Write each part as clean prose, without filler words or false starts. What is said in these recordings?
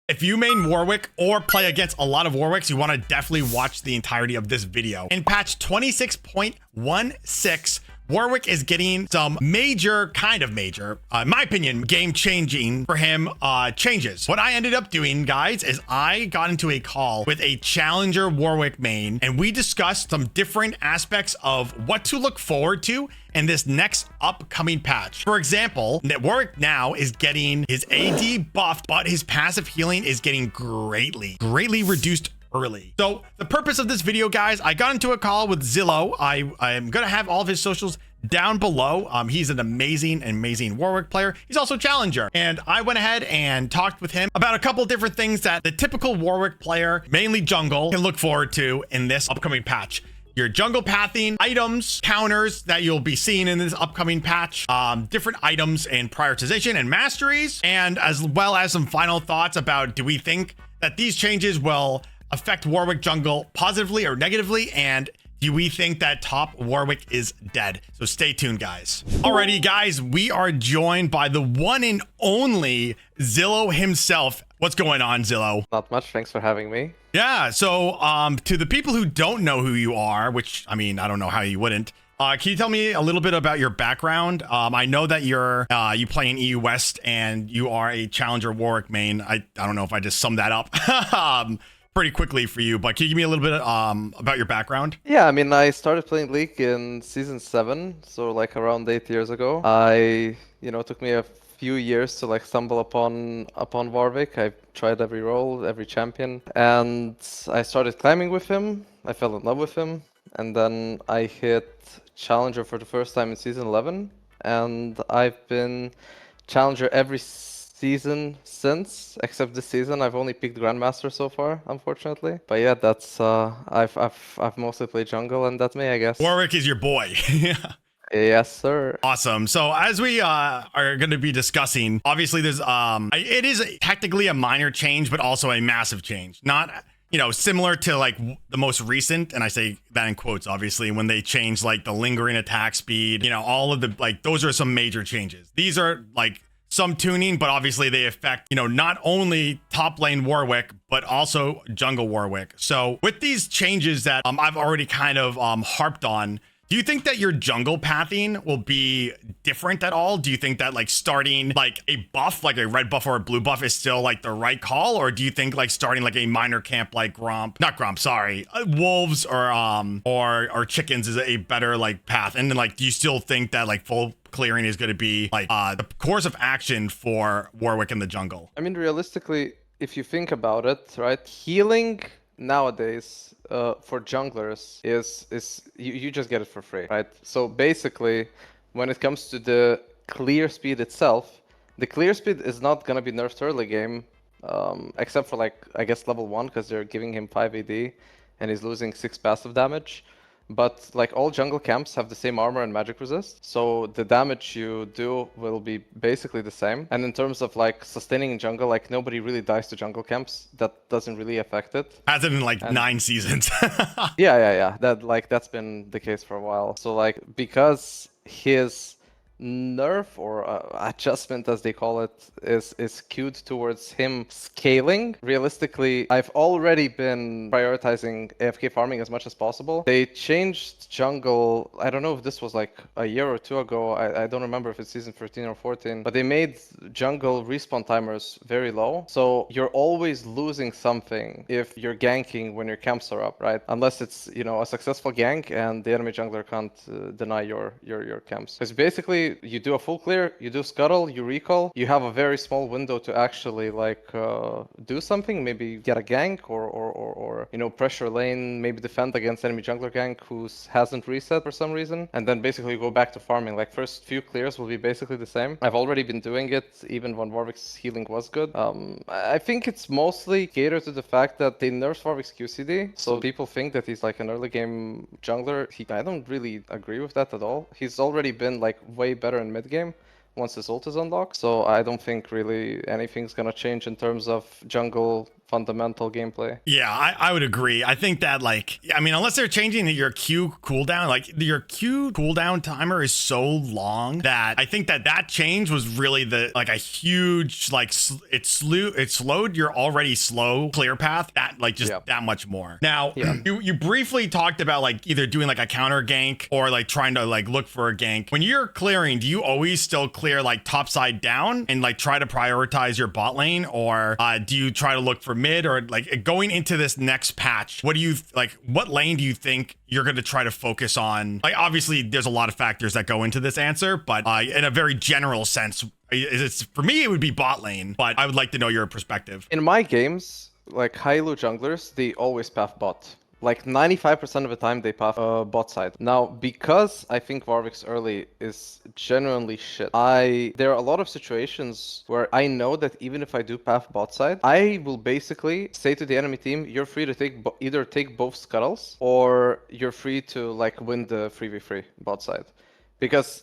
If you main Warwick or play against a lot of Warwicks, you want to definitely watch the entirety of this video. In patch 26.16, Warwick is getting some major, in my opinion, game-changing for him changes. What I ended up doing, guys, is I got into a call with a challenger Warwick main, and we discussed some different aspects of what to look forward to in this next upcoming patch. For example, Warwick now is getting his AD buffed, but his passive healing is getting greatly reduced early. So the purpose of this video, guys, I got into a call with Xyllow. I'm gonna have all of his socials down below. He's an amazing Warwick player. He's also challenger. And I went ahead and talked with him about a couple different things that the typical Warwick player, mainly jungle, can look forward to in this upcoming patch. Your jungle pathing, items, counters that you'll be seeing in this upcoming patch, different items and prioritization and masteries, and as well as some final thoughts about, do we think that these changes will affect Warwick jungle positively or negatively, and do we think that top Warwick is dead? So stay tuned, guys. Alrighty, guys, we are joined by the one and only Xyllow himself. What's going on, Xyllow? Not much. Thanks for having me. Yeah, so to the people who don't know who you are, which, I mean, I don't know how you wouldn't, can you tell me a little bit about your background? I know that you play in EU West and you are a challenger Warwick main. I don't know if I just summed that up pretty quickly for you, but can you give me a little bit about your background? Yeah, I mean, I started playing League in season 7, so like around 8 years ago. It took me a few years to like stumble upon Warwick. I tried every role, every champion, and I started climbing with him. I fell in love with him, and then I hit challenger for the first time in season 11, and I've been challenger every season since, except this season. I've only picked Grandmaster so far, unfortunately. But yeah, that's I've mostly played jungle, and that's me, I guess. Warwick is your boy. Yes, sir. Awesome. So as we are going to be discussing, obviously there's it is technically a minor change, but also a massive change. Not, similar to like the most recent, and I say that in quotes, obviously, when they changed like the lingering attack speed, all of the, like, those are some major changes. These are like some tuning, but obviously they affect, not only top lane Warwick, but also jungle Warwick. So with these changes that I've already kind of harped on, do you think that your jungle pathing will be different at all? Do you think that like starting like a buff, like a red buff or a blue buff, is still like the right call? Or do you think like starting like a minor camp like wolves or chickens is a better like path? And then like, do you still think that like full clearing is going to be like the course of action for Warwick in the jungle? I mean, realistically, if you think about it, right, healing nowadays for junglers is you just get it for free, right? So basically, when it comes to the clear speed itself, the clear speed is not gonna be nerfed early game, except for like, I guess, level 1, because they're giving him 5 AD and he's losing 6 passive damage. But like all jungle camps have the same armor and magic resist, so the damage you do will be basically the same. And in terms of like sustaining in jungle, like nobody really dies to jungle camps. That doesn't really affect it. As in like 9 seasons. Yeah. That's been the case for a while. So like, because his nerf or adjustment, as they call it, is skewed towards him scaling. Realistically, I've already been prioritizing AFK farming as much as possible. They changed jungle, I don't know if this was like a year or two ago, I don't remember if it's season 13 or 14, but they made jungle respawn timers very low, so you're always losing something if you're ganking when your camps are up, right? Unless it's, a successful gank and the enemy jungler can't deny your camps. Because basically, you do a full clear, you do scuttle, you recall, you have a very small window to actually like do something, maybe get a gank or pressure lane, maybe defend against enemy jungler gank who hasn't reset for some reason, and then basically go back to farming. Like, first few clears will be basically the same. I've already been doing it even when Warwick's healing was good. I think it's mostly catered to the fact that they nerfed Warwick's QCD, so people think that he's like an early game jungler. I don't really agree with that at all. He's already been like way better in mid game once his ult is unlocked, so I don't think really anything's gonna change in terms of jungle fundamental gameplay. Yeah, I would agree. I think that, like, I mean, unless they're changing your Q cooldown, like your Q cooldown timer is so long that I think that that change was really like a huge, like, it slowed your already slow clear path that like just that much more. Now, you briefly talked about like either doing like a counter gank or like trying to like look for a gank. When you're clearing, do you always still clear like top side down and like try to prioritize your bot lane, or do you try to look for mid? Or like going into this next patch, what do you like, what lane do you think you're going to try to focus on? Like, obviously there's a lot of factors that go into this answer, but in a very general sense, for me it would be bot lane, but I would like to know your perspective. In my games, like high elo junglers, they always path bot. Like 95% of the time they path bot side. Now, because I think Warwick's early is genuinely shit, there are a lot of situations where I know that even if I do path bot side, I will basically say to the enemy team, you're free to take either take both scuttles, or you're free to like win the 3v3 bot side. Because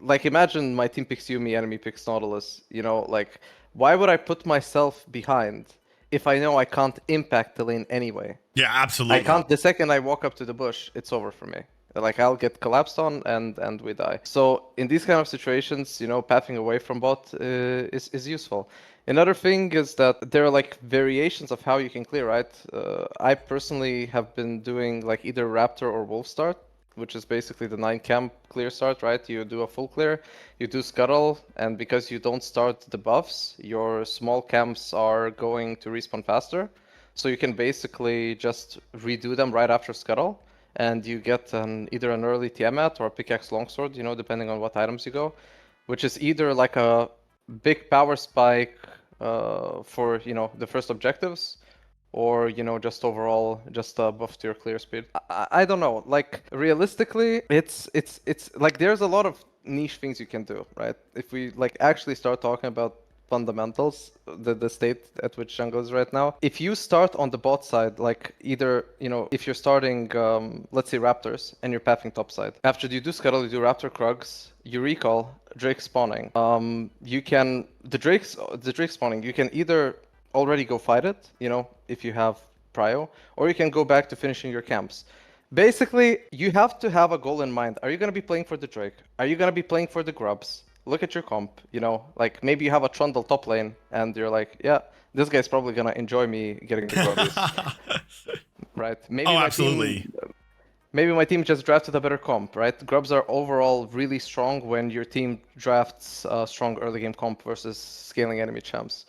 like imagine my team picks you, me enemy picks Nautilus, you know, like why would I put myself behind if I know I can't impact the lane anyway? Yeah, absolutely. I can't. The second I walk up to the bush, it's over for me. Like I'll get collapsed on and we die. So in these kind of situations, you know, pathing away from bot is useful. Another thing is that there are like variations of how you can clear, right? I personally have been doing like either Raptor or Wolf start, which is basically the 9 camp clear start, right? You do a full clear, you do scuttle, and because you don't start the buffs, your small camps are going to respawn faster. So you can basically just redo them right after scuttle, and you get either an early Tiamat or a pickaxe longsword, you know, depending on what items you go, which is either like a big power spike for, you know, the first objectives, or, you know, just overall just a buff to your clear speed. I don't know, like realistically it's like there's a lot of niche things you can do, right? If we like actually start talking about fundamentals, the state at which jungle is right now, if you start on the bot side, like either, you know, if you're starting let's say Raptors and you're pathing top side, after you do scuttle, you do Raptor Krugs, you recall Drake spawning, you can the Drake spawning, you can either already go fight it, you know, if you have prio, or you can go back to finishing your camps. Basically, you have to have a goal in mind. Are you going to be playing for the Drake? Are you going to be playing for the grubs? Look at your comp, you know, like maybe you have a Trundle top lane and you're like, yeah, this guy's probably going to enjoy me getting the grubbies. Right? Maybe absolutely. Maybe my team just drafted a better comp, right? Grubs are overall really strong when your team drafts a strong early game comp versus scaling enemy champs.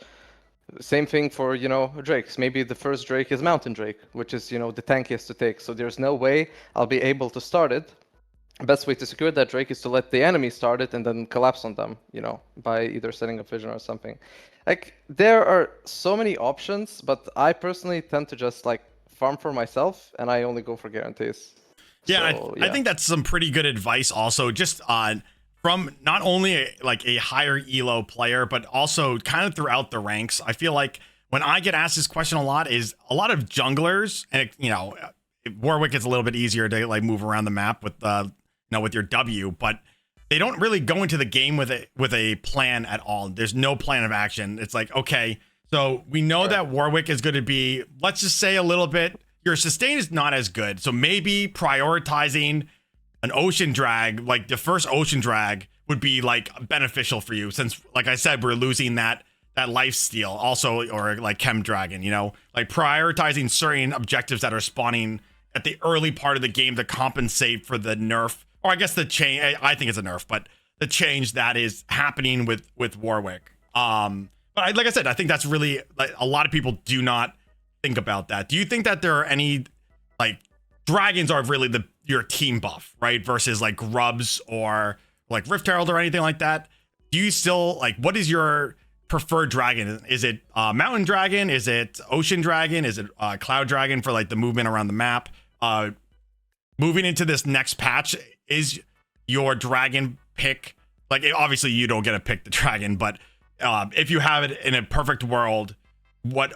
Same thing for, you know, Drakes. Maybe the first Drake is Mountain Drake, which is, you know, the tankiest to take. So there's no way I'll be able to start it. Best way to secure that Drake is to let the enemy start it and then collapse on them, you know, by either setting a vision or something. Like, there are so many options, but I personally tend to just, like, farm for myself, and I only go for guarantees. Yeah, So, I think that's some pretty good advice also, just on from not only like a higher elo player, but also kind of throughout the ranks. I feel like when I get asked this question a lot is a lot of junglers, and you know, Warwick is a little bit easier to like move around the map with you know, with your W, but they don't really go into the game with a plan at all. There's no plan of action. It's like, okay, so we know that Warwick is going to be, let's just say a little bit, your sustain is not as good. So maybe prioritizing an ocean drag, like the first ocean drag, would be like beneficial for you, since like I said, we're losing that life steal also, or like chem dragon, you know, like prioritizing certain objectives that are spawning at the early part of the game to compensate for the nerf, or I guess the change. I think it's a nerf, but the change that is happening with Warwick. But like I said, I think that's really, like, a lot of people do not think about that. Do you think that there are any, like, dragons are really your team buff, right? Versus like grubs or like Rift Herald or anything like that. Do you still, like, what is your preferred dragon? Is it mountain dragon? Is it ocean dragon? Is it cloud dragon for like the movement around the map? Moving into this next patch, is your dragon pick, like, obviously you don't get to pick the dragon, but if you have it in a perfect world, what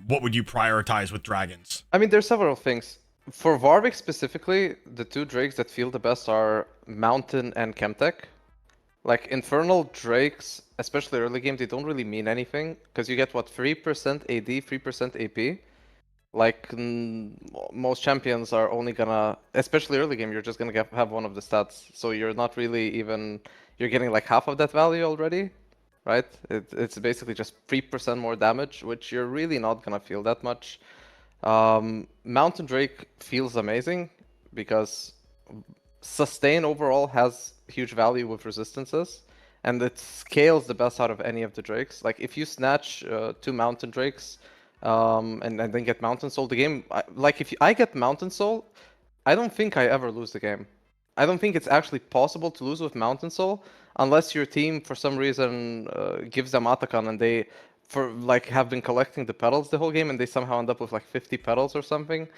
would you prioritize with dragons? I mean, there's several things. For Warwick specifically, the two drakes that feel the best are Mountain and Chemtech. Like Infernal Drakes, especially early game, they don't really mean anything because you get what 3% AD, 3% AP. Like most champions are only gonna, especially early game, you're just gonna have one of the stats, so you're not really even, you're getting like half of that value already, right? It's basically just 3% more damage, which you're really not gonna feel that much. Mountain Drake feels amazing because sustain overall has huge value with resistances, and it scales the best out of any of the drakes. Like if you snatch 2 mountain drakes and then get mountain soul, the game, like if I get mountain soul, I don't think I ever lose the game. I don't think it's actually possible to lose with mountain soul unless your team for some reason gives them Atakan and they have been collecting the petals the whole game and they somehow end up with like 50 petals or something.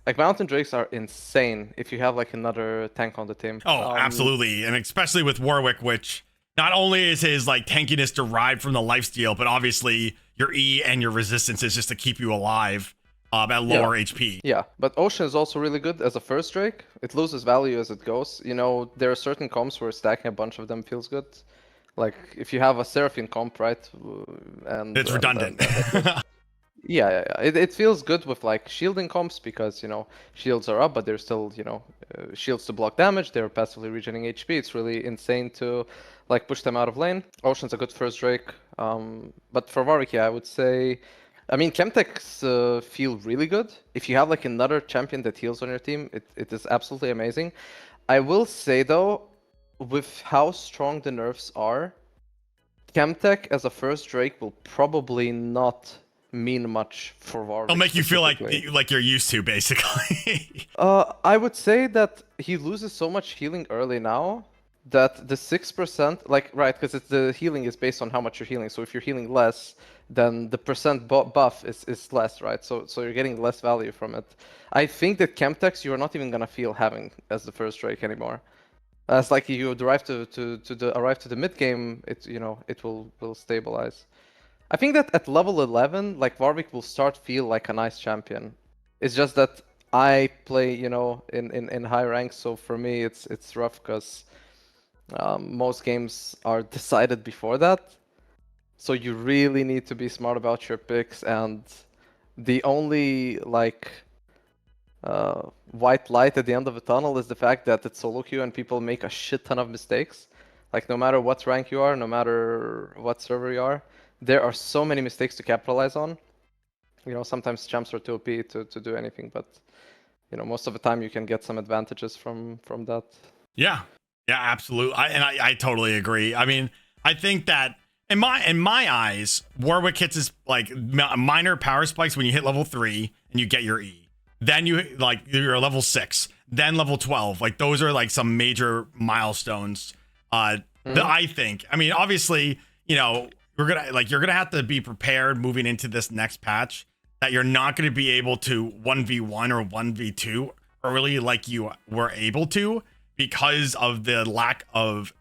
Like mountain drakes are insane if you have like another tank on the team. Oh, absolutely. And especially with Warwick, which not only is his like tankiness derived from the lifesteal, but obviously your E and your resistance is just to keep you alive at lower HP. Yeah, but Ocean is also really good as a first Drake. It loses value as it goes. You know, there are certain comps where stacking a bunch of them feels good. Like if you have a Seraphine comp, right? And it's redundant. Yeah. It feels good with like shielding comps because, you know, shields are up, but they're still, you know, shields to block damage. They're passively regenerating HP. It's really insane to like push them out of lane. Ocean's a good first Drake. But for Warwick, yeah, I would say, I mean, Chemtechs feel really good. If you have like another champion that heals on your team, it is absolutely amazing. I will say though, with how strong the nerfs are, Chemtech as a first Drake will probably not mean much for Warwick. It'll make you feel like you're used to, basically. I would say that he loses so much healing early now that the 6%, like, right, because the healing is based on how much you're healing. So if you're healing less, then the percent buff is less, right? So you're getting less value from it. I think that Chemtechs you're not even gonna feel having as the first Drake anymore. As like you arrive to the mid game, it will stabilize. I think that at level 11, like Warwick will start feel like a nice champion. It's just that I play, in high ranks, so for me it's rough because most games are decided before that. So you really need to be smart about your picks, and the only white light at the end of the tunnel is the fact that it's solo queue and people make a shit ton of mistakes. Like no matter what rank you are, no matter what server you are, there are so many mistakes to capitalize on. Sometimes champs are too OP to do anything, but most of the time you can get some advantages from that. Yeah, absolutely. I totally agree. I mean, I think that in my eyes, Warwick hits his like minor power spikes when you hit level 3 and you get your E. Then you're level 6, then level 12. Like those are like some major milestones. I think. I mean, obviously, you're gonna have to be prepared moving into this next patch that you're not going to be able to 1v1 or 1v2 early like you were able to because of the lack of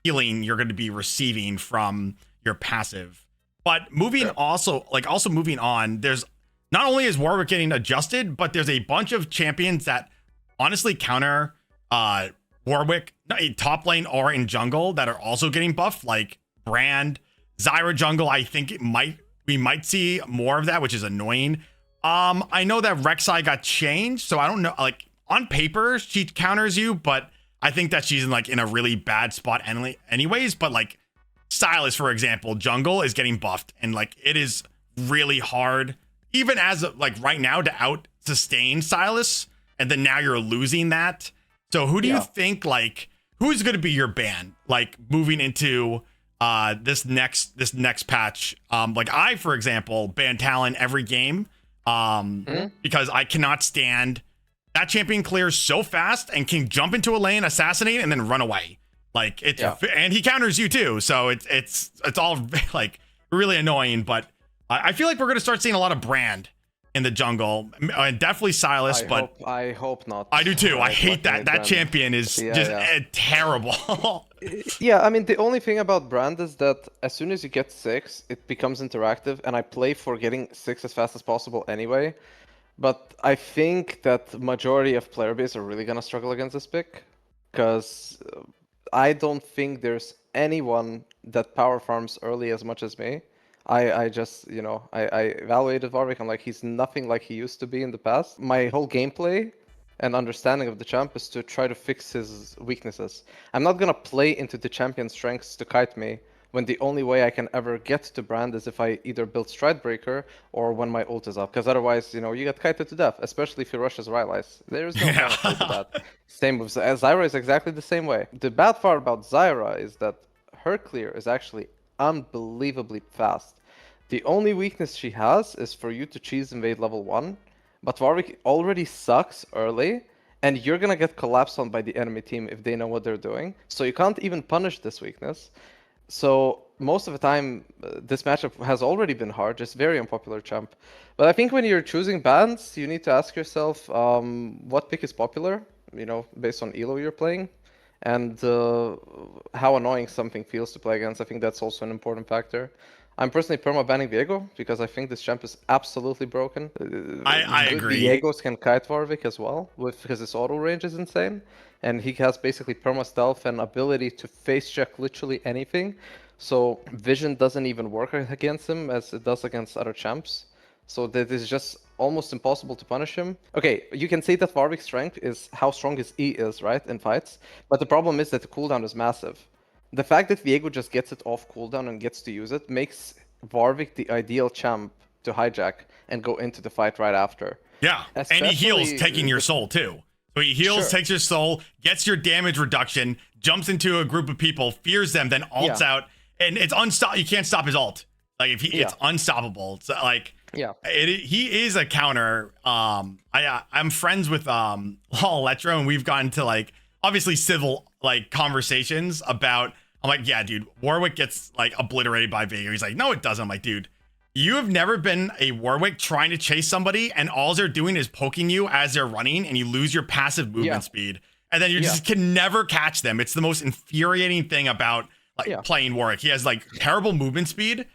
healing you're going to be receiving from your passive. But moving on, there's not only is Warwick getting adjusted, but there's a bunch of champions that honestly counter Warwick, top lane or in jungle, that are also getting buffed, like Brand, Zyra jungle. I think we might see more of that, which is annoying. I know that Rek'Sai got changed, so I don't know. Like on paper, she counters you, but I think that she's in a really bad spot anyways. But like Sylas, for example, jungle is getting buffed, and like it is really hard, even as right now, to out sustain Sylas, and then now you're losing that. So who do you think who's going to be your ban moving into this next patch? I, for example, ban Talon every game because I cannot stand that champion clears so fast and can jump into a lane, assassinate, and then run away. And he counters you too, so it's all really annoying. But I feel like we're gonna start seeing a lot of Brand in the jungle, and definitely Sylas. I hope not. I do too. I hate that Brand. Champion is terrible. Yeah, I mean, the only thing about Brand is that as soon as you get 6, it becomes interactive, and I play for getting 6 as fast as possible anyway. But I think that majority of player base are really gonna struggle against this pick, because I don't think there's anyone that power farms early as much as me. I just, I evaluated Warwick. I'm like, he's nothing like he used to be in the past. My whole gameplay and understanding of the champ is to try to fix his weaknesses. I'm not gonna play into the champion's strengths to kite me when the only way I can ever get to Brand is if I either build Stride Breaker or when my ult is up, because otherwise, you get kited to death, especially if he rushes Rylai's. There is no benefit to that. Same with Zyra is exactly the same way. The bad part about Zyra is that her clear is actually unbelievably fast. The only weakness she has is for you to cheese invade level 1, but Warwick already sucks early, and you're gonna get collapsed on by the enemy team if they know what they're doing, so you can't even punish this weakness. So most of the time, this matchup has already been hard, just very unpopular champ. But I think when you're choosing bans, you need to ask yourself what pick is popular, based on elo you're playing, and how annoying something feels to play against. I think that's also an important factor. I'm personally perma-banning Viego because I think this champ is absolutely broken. I agree. Viegos can kite Warwick as well, because his auto range is insane. And he has basically perma-stealth and ability to face check literally anything. So vision doesn't even work against him as it does against other champs. So that is just almost impossible to punish him. Okay, you can say that Warwick's strength is how strong his E is, right, in fights. But the problem is that the cooldown is massive. The fact that Viego just gets it off cooldown and gets to use it makes Warwick the ideal champ to hijack and go into the fight right after. Yeah, and he heals taking your soul too. So he heals, takes your soul, gets your damage reduction, jumps into a group of people, fears them, then ults out, and it's unstoppable. You can't stop his ult. Like it's unstoppable. It's like he is a counter. I'm friends with Electro, and we've gotten to like obviously civil like conversations about. I'm like, yeah, dude, Warwick gets like obliterated by Viego. He's like, no, it doesn't. I'm like, dude, you have never been a Warwick trying to chase somebody and all they're doing is poking you as they're running and you lose your passive movement speed. And then you just can never catch them. It's the most infuriating thing about like playing Warwick. He has like terrible movement speed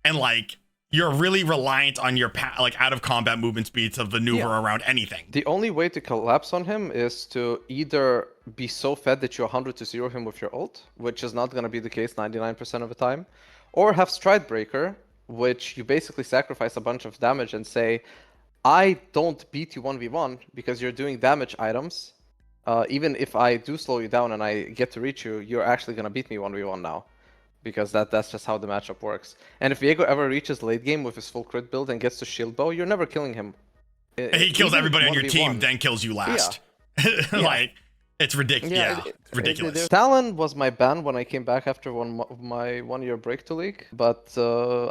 and like you're really reliant on your like out of combat movement speed to maneuver around anything. The only way to collapse on him is to either be so fed that you're 100 to 0 him with your ult, which is not going to be the case 99% of the time, or have Stride Breaker, which you basically sacrifice a bunch of damage and say, I don't beat you 1v1 because you're doing damage items. Even if I do slow you down and I get to reach you, you're actually going to beat me 1v1 now. Because that's just how the matchup works. And if Viego ever reaches late game with his full crit build and gets to shield bow, you're never killing him. And he kills everybody on your team, then kills you last. Like, it's ridiculous. It's ridiculous. Talon was my ban when I came back after my 1 year break to League, but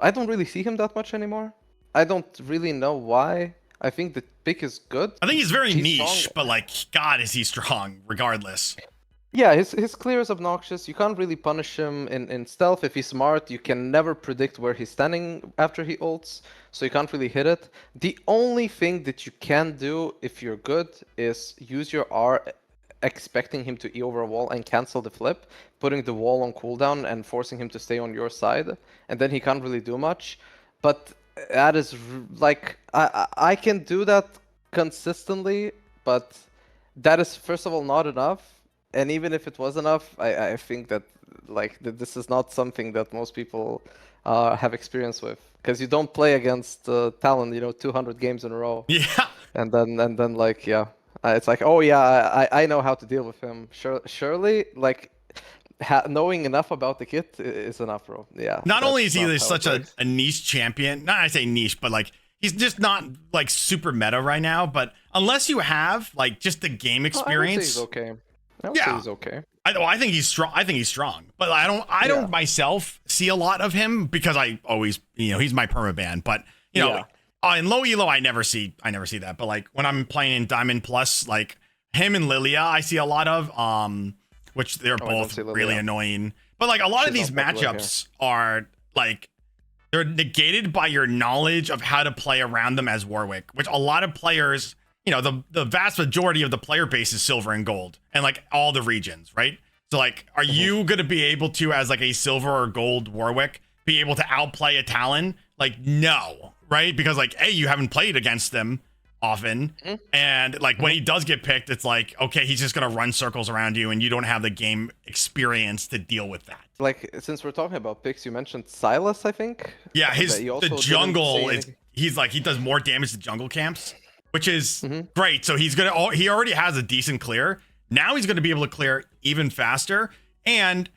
I don't really see him that much anymore. I don't really know why. I think the pick is good. I think he's very niche, strong. But like, God, is he strong regardless. Yeah, his clear is obnoxious. You can't really punish him in stealth. If he's smart, you can never predict where he's standing after he ults, so you can't really hit it. The only thing that you can do if you're good is use your R, expecting him to E over a wall and cancel the flip, putting the wall on cooldown and forcing him to stay on your side, and then he can't really do much. But that is like, I can do that consistently, but that is first of all not enough. And even if it was enough, I think that like this is not something that most people have experience with, because you don't play against Talon, 200 games in a row. Yeah. And then like it's like, oh yeah, I know how to deal with him. Surely like knowing enough about the kit is enough, bro. Yeah. Not only is he such a niche champion, not I say niche, but like he's just not like super meta right now. But unless you have like just the game experience, I would say he's okay. He's okay. I think he's strong. I think he's strong, but I don't myself see a lot of him because I always, he's my permaban. But in low elo, I never see that. But like when I'm playing in Diamond Plus, like him and Lilia, I see a lot of, which they're both really annoying. But like a lot of these matchups are like they're negated by your knowledge of how to play around them as Warwick, which a lot of players. The vast majority of the player base is silver and gold and like all the regions, right? So like, are you going to be able to, as like a silver or gold Warwick, be able to outplay a Talon? Like, no, right? Because like, A, you haven't played against them often. And like when he does get picked, it's like, okay, he's just going to run circles around you and you don't have the game experience to deal with that. like since we're talking about picks, you mentioned Xyllows, I think. Yeah, that he also the didn't jungle say is anything. he's like he does more damage to jungle camps, which is Mhm. great. So he already has a decent clear. Now he's gonna be able to clear even faster. And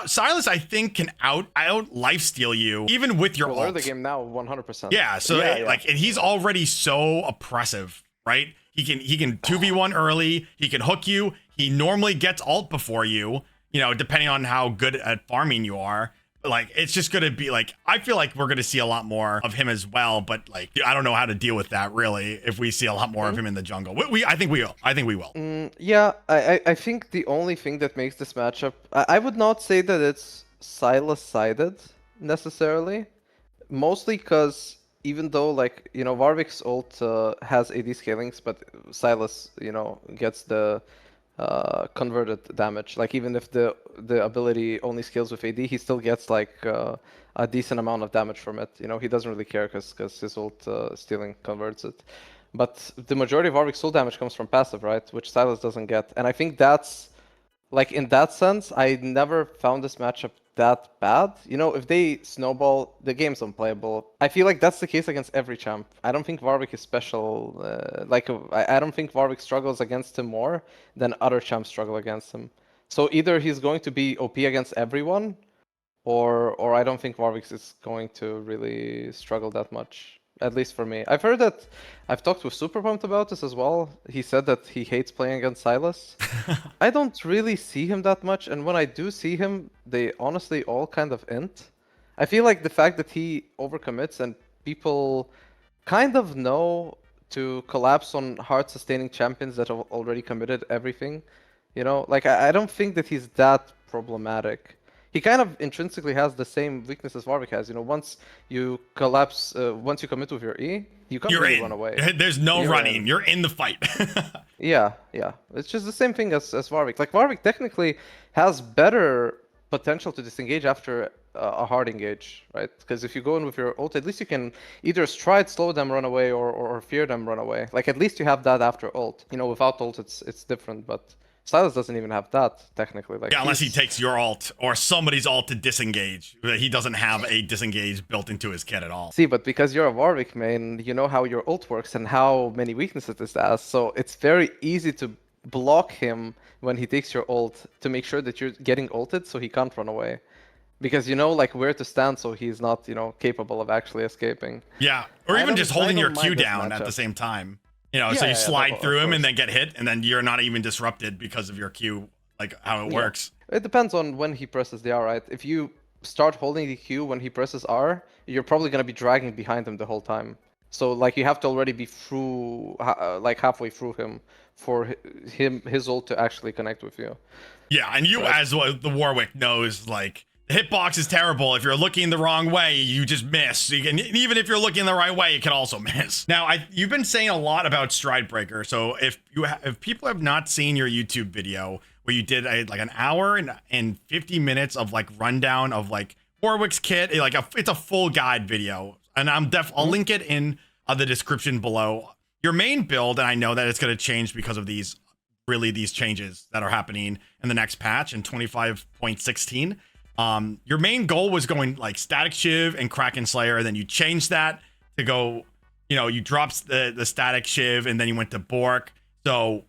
Silas, I think, can out lifesteal you even with your We'll ult. learn the game now 100%. Yeah, so like, and he's already so oppressive, right? He can 2v1 early. He can hook you. He normally gets ult before you. Depending on how good at farming you are. Like, it's just gonna be like, I feel like we're gonna see a lot more of him as well. But like, I don't know how to deal with that really. If we see a lot more of him in the jungle, I think we will. I think we will. Yeah, I think the only thing that makes this matchup, I would not say that it's Silas-sided necessarily, mostly because even though like Warwick's ult has AD scalings, but Silas gets the converted damage. Like even if the ability only scales with AD, he still gets like a decent amount of damage from it. He doesn't really care because his ult stealing converts it. But the majority of Warwick's soul damage comes from passive, right? Which Silas doesn't get. And I think that's like in that sense, I never found this matchup that bad. If they snowball, the game's unplayable. I feel like that's the case against every champ. I don't think Warwick is special. I don't think Warwick struggles against him more than other champs struggle against him. So either he's going to be OP against everyone, or I don't think Warwick is going to really struggle that much. At least for me. I've heard that. I've talked with Super Pumped about this as well. He said that he hates playing against Silas. I don't really see him that much, and when I do see him, they honestly all kind of int. I feel like the fact that he overcommits and people kind of know to collapse on hard sustaining champions that have already committed everything. Like I don't think that he's that problematic. He kind of intrinsically has the same weakness as Warwick has. Once you collapse, once you commit with your E, you can't really run away. There's no running. You're in the fight. Yeah. It's just the same thing as Warwick. Like Warwick technically has better potential to disengage after a hard engage, right? Because if you go in with your ult, at least you can either stride, slow them, run away, or fear them, run away. Like at least you have that after ult. Without ult, it's different, but Silas doesn't even have that, technically. Like unless he takes your ult or somebody's ult to disengage. He doesn't have a disengage built into his kit at all. See, but because you're a Warwick main, you know how your ult works and how many weaknesses this has. So it's very easy to block him when he takes your ult to make sure that you're getting ulted so he can't run away. Because you know like where to stand so he's not, capable of actually escaping. Yeah, or even just holding your Q down at the same time. So you slide through him and then get hit, and then you're not even disrupted because of your Q, like how it works. It depends on when he presses the R, right? If you start holding the Q when he presses R, you're probably going to be dragging behind him the whole time. So like you have to already be through, like halfway through him for his ult to actually connect with you. Yeah, and you as the Warwick knows, like, the hitbox is terrible. If you're looking the wrong way, you just miss. So even if you're looking the right way, you can also miss. Now, you've been saying a lot about Stride Breaker. So if people have not seen your YouTube video where you did like an hour and 50 minutes of like rundown of like Warwick's kit, it's a full guide video, and I'll link it in the description below. Your main build, and I know that it's going to change because of these changes that are happening in the next patch in 25.16. Your main goal was going like Static Shiv and Kraken Slayer, and then you changed that to go, you dropped the Static Shiv, and then you went to Bork. So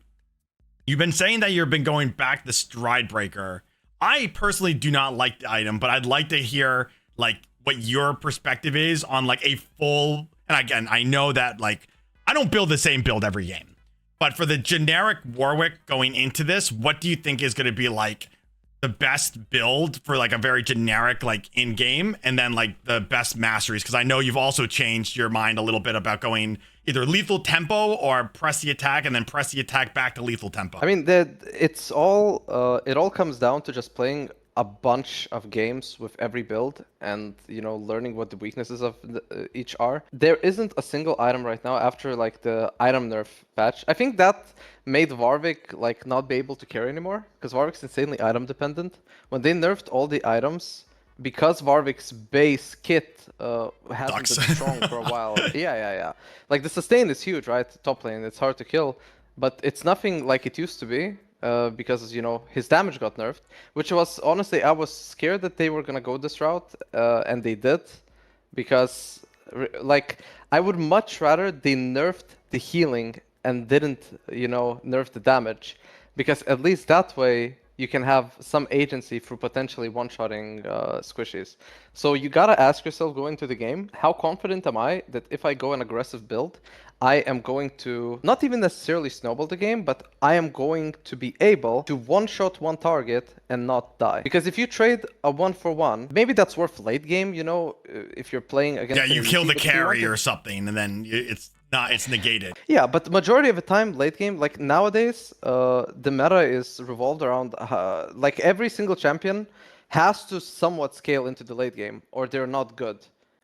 you've been saying that you've been going back the Stride Breaker. I personally do not like the item, but I'd like to hear like what your perspective is on like a full, and again, I know that like I don't build the same build every game, but for the generic Warwick going into this, what do you think is going to be like the best build for like a very generic like in game, and then like the best masteries? Because I know you've also changed your mind a little bit about going either lethal tempo or press the attack and then press the attack back to lethal tempo. I mean, it all comes down to just playing a bunch of games with every build and learning what the weaknesses of each are. There isn't a single item right now after like the item nerf patch. I think that made Warwick like not be able to carry anymore because Warwick's insanely item dependent. When they nerfed all the items, because Warwick's base kit hasn't been strong for a while. Yeah. Like the sustain is huge, right? Top lane, it's hard to kill, but it's nothing like it used to be. because his damage got nerfed, which was honestly I was scared that they were gonna go this route, and they did, because like I would much rather they nerfed the healing and didn't nerf the damage, because at least that way you can have some agency for potentially one-shotting squishies. So you gotta ask yourself going into the game, how confident am I that if I go an aggressive build, I am going to not even necessarily snowball the game, but I am going to be able to one-shot one target and not die. Because if you trade a 1-for-1, maybe that's worth late game, if you're playing against... Yeah, you kill the carry or something, and then it's negated. Yeah, but the majority of the time, late game, like nowadays, the meta is revolved around like every single champion has to somewhat scale into the late game, or they're not good.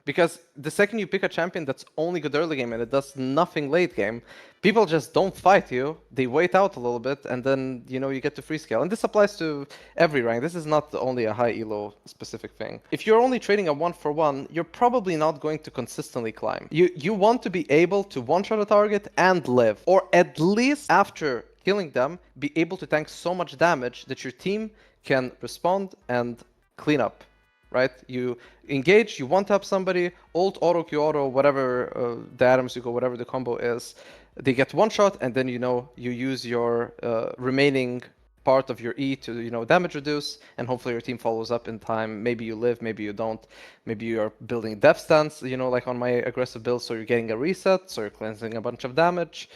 Because the second you pick a champion that's only good early game and it does nothing late game, people just don't fight you. They wait out a little bit, and then you get to free scale. And this applies to every rank. This is not only a high elo specific thing. If you're only trading a 1-for-1, you're probably not going to consistently climb. You want to be able to one-shot a target and live, or at least after killing them, be able to tank so much damage that your team can respond and clean up. Right? You engage, you one-tap somebody, ult, auto, Q auto, whatever the items you go, whatever the combo is. They get one shot, and then you use your remaining part of your E to damage reduce, and hopefully your team follows up in time. Maybe you live, maybe you don't. Maybe you are building death stance, like on my aggressive build, so you're getting a reset, so you're cleansing a bunch of damage.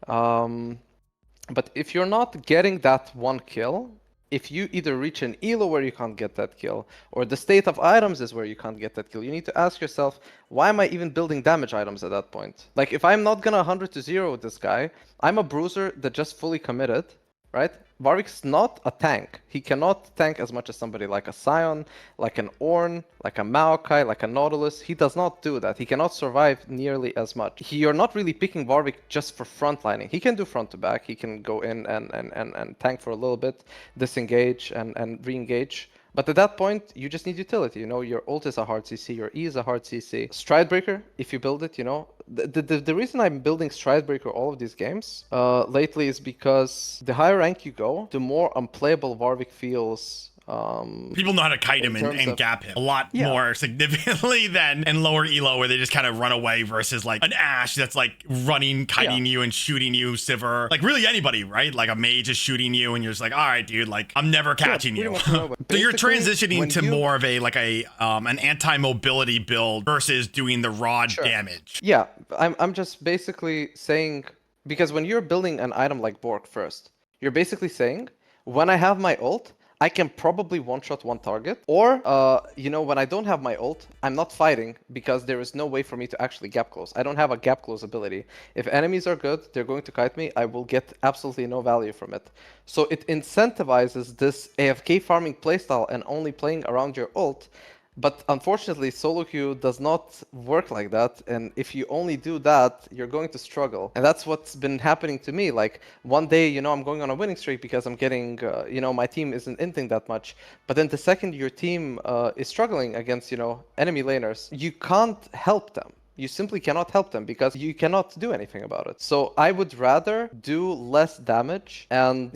But if you're not getting that one kill, if you either reach an elo where you can't get that kill, or the state of items is where you can't get that kill, you need to ask yourself, why am I even building damage items at that point? Like, if I'm not gonna 100-0 with this guy, I'm a bruiser that just fully committed, right? Warwick's not a tank. He cannot tank as much as somebody like a Scion, like an Ornn, like a Maokai, like a Nautilus. He does not do that. He cannot survive nearly as much. You're not really picking Warwick just for frontlining. He can do front to back. He can go in and tank for a little bit, disengage and re-engage. But at that point, you just need utility. Your ult is a hard CC, your E is a hard CC. Stridebreaker, if you build it, the reason I'm building Stridebreaker all of these games lately is because the higher rank you go, the more unplayable Warwick feels. People know how to kite him and gap him a lot more significantly than in lower elo, where they just kind of run away, versus like an Ashe that's like running, kiting you and shooting you, Sivir, like really anybody, right? Like a mage is shooting you and you're just like, all right, dude, like I'm never catching you. So you're transitioning to more of an anti-mobility build versus doing the raw damage. Yeah, I'm just basically saying, because when you're building an item like Bork first, you're basically saying, when I have my ult, I can probably one-shot one target, or, when I don't have my ult, I'm not fighting because there is no way for me to actually gap close. I don't have a gap close ability. If enemies are good, they're going to kite me, I will get absolutely no value from it. So it incentivizes this AFK farming playstyle and only playing around your ult. But unfortunately, solo queue does not work like that, and if you only do that, you're going to struggle. And that's what's been happening to me. Like, one day, I'm going on a winning streak because I'm getting, my team isn't inting that much. But then the second your team is struggling against, enemy laners, you can't help them. You simply cannot help them because you cannot do anything about it. So I would rather do less damage, and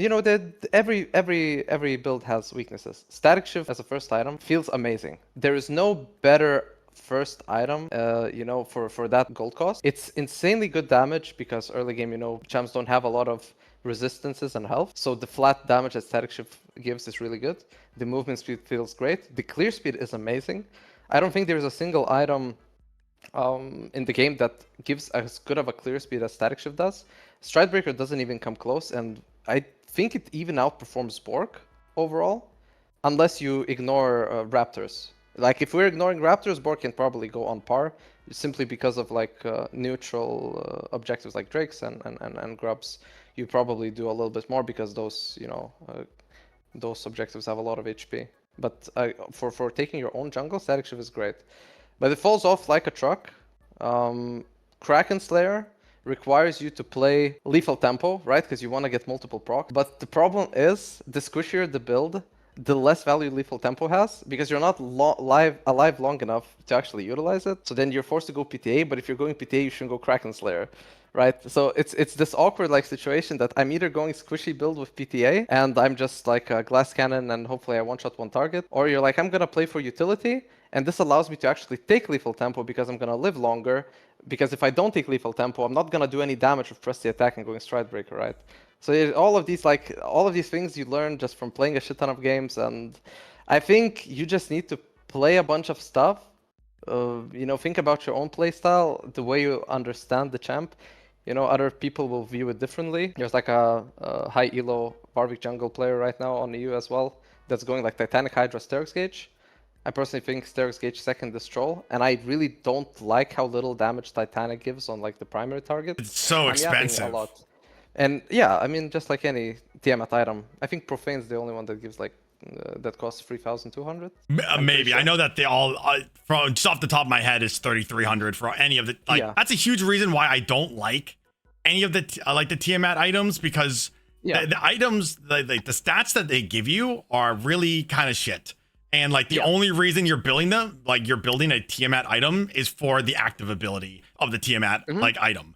every build has weaknesses. Static Shift as a first item feels amazing. There is no better first item, for that gold cost. It's insanely good damage because early game, champs don't have a lot of resistances and health. So the flat damage that Static Shift gives is really good. The movement speed feels great. The clear speed is amazing. I don't think there's a single item in the game that gives as good of a clear speed as Static Shift does. Stridebreaker doesn't even come close, and I think it even outperforms Bork overall, unless you ignore Raptors. Like, if we're ignoring Raptors, Bork can probably go on par, simply because of neutral objectives like Drakes and Grubs. You probably do a little bit more because those those objectives have a lot of HP. But for taking your own jungle, Static Shift is great. But it falls off like a truck. Kraken Slayer requires you to play lethal tempo, right? Because you want to get multiple proc. But the problem is, the squishier the build, the less value lethal tempo has, because you're not alive long enough to actually utilize it. So then you're forced to go PTA, but if you're going PTA, you shouldn't go Kraken Slayer, right? So it's this awkward like situation that I'm either going squishy build with PTA and I'm just like a glass cannon and hopefully I one-shot one target, or you're like, I'm gonna play for utility, and this allows me to actually take lethal tempo because I'm gonna live longer. Because if I don't take lethal tempo, I'm not gonna do any damage with press the attack and going stride breaker, right? So all of these things you learn just from playing a shit ton of games, and I think you just need to play a bunch of stuff. Think about your own play style, the way you understand the champ. Other people will view it differently. There's like a high elo Warwick jungle player right now on EU as well that's going like Titanic Hydra Sterix Gauge. I personally think Sterix Gauge second is Troll, and I really don't like how little damage Titanic gives on like the primary target. It's so expensive. A lot. And yeah, I mean, just like any Tiamat item, I think Profane's the only one that gives like that costs 3,200. Maybe. Sure. I know that they all, from just off the top of my head, is 3,300 for any of the. Like, yeah. That's a huge reason why I don't like any of the the Tiamat items, because the items, the stats that they give you are really kind of shit. And like the only reason you're building them, like you're building a Tiamat item, is for the active ability of the Tiamat like item.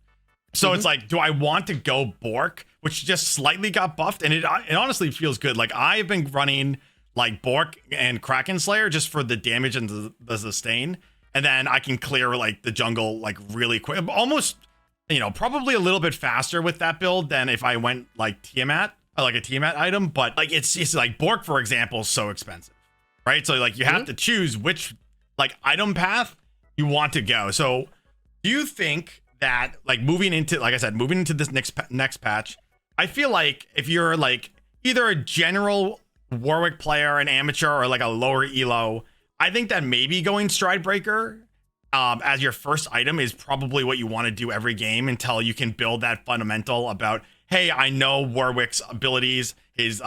So it's like, do I want to go Bork, which just slightly got buffed, and it honestly feels good. Like I've been running like Bork and Kraken Slayer just for the damage and the sustain, and then I can clear like the jungle like really quick, almost probably a little bit faster with that build than if I went like Tiamat, like a Tiamat item. But like it's like Bork, for example, is so expensive, right? So like you have to choose which like item path you want to go. So do you think that like moving into this next patch, I feel like if you're like either a general Warwick player, an amateur, or like a lower elo, I think that maybe going Stride Breaker as your first item is probably what you want to do every game until you can build that fundamental about, hey, I know Warwick's abilities, his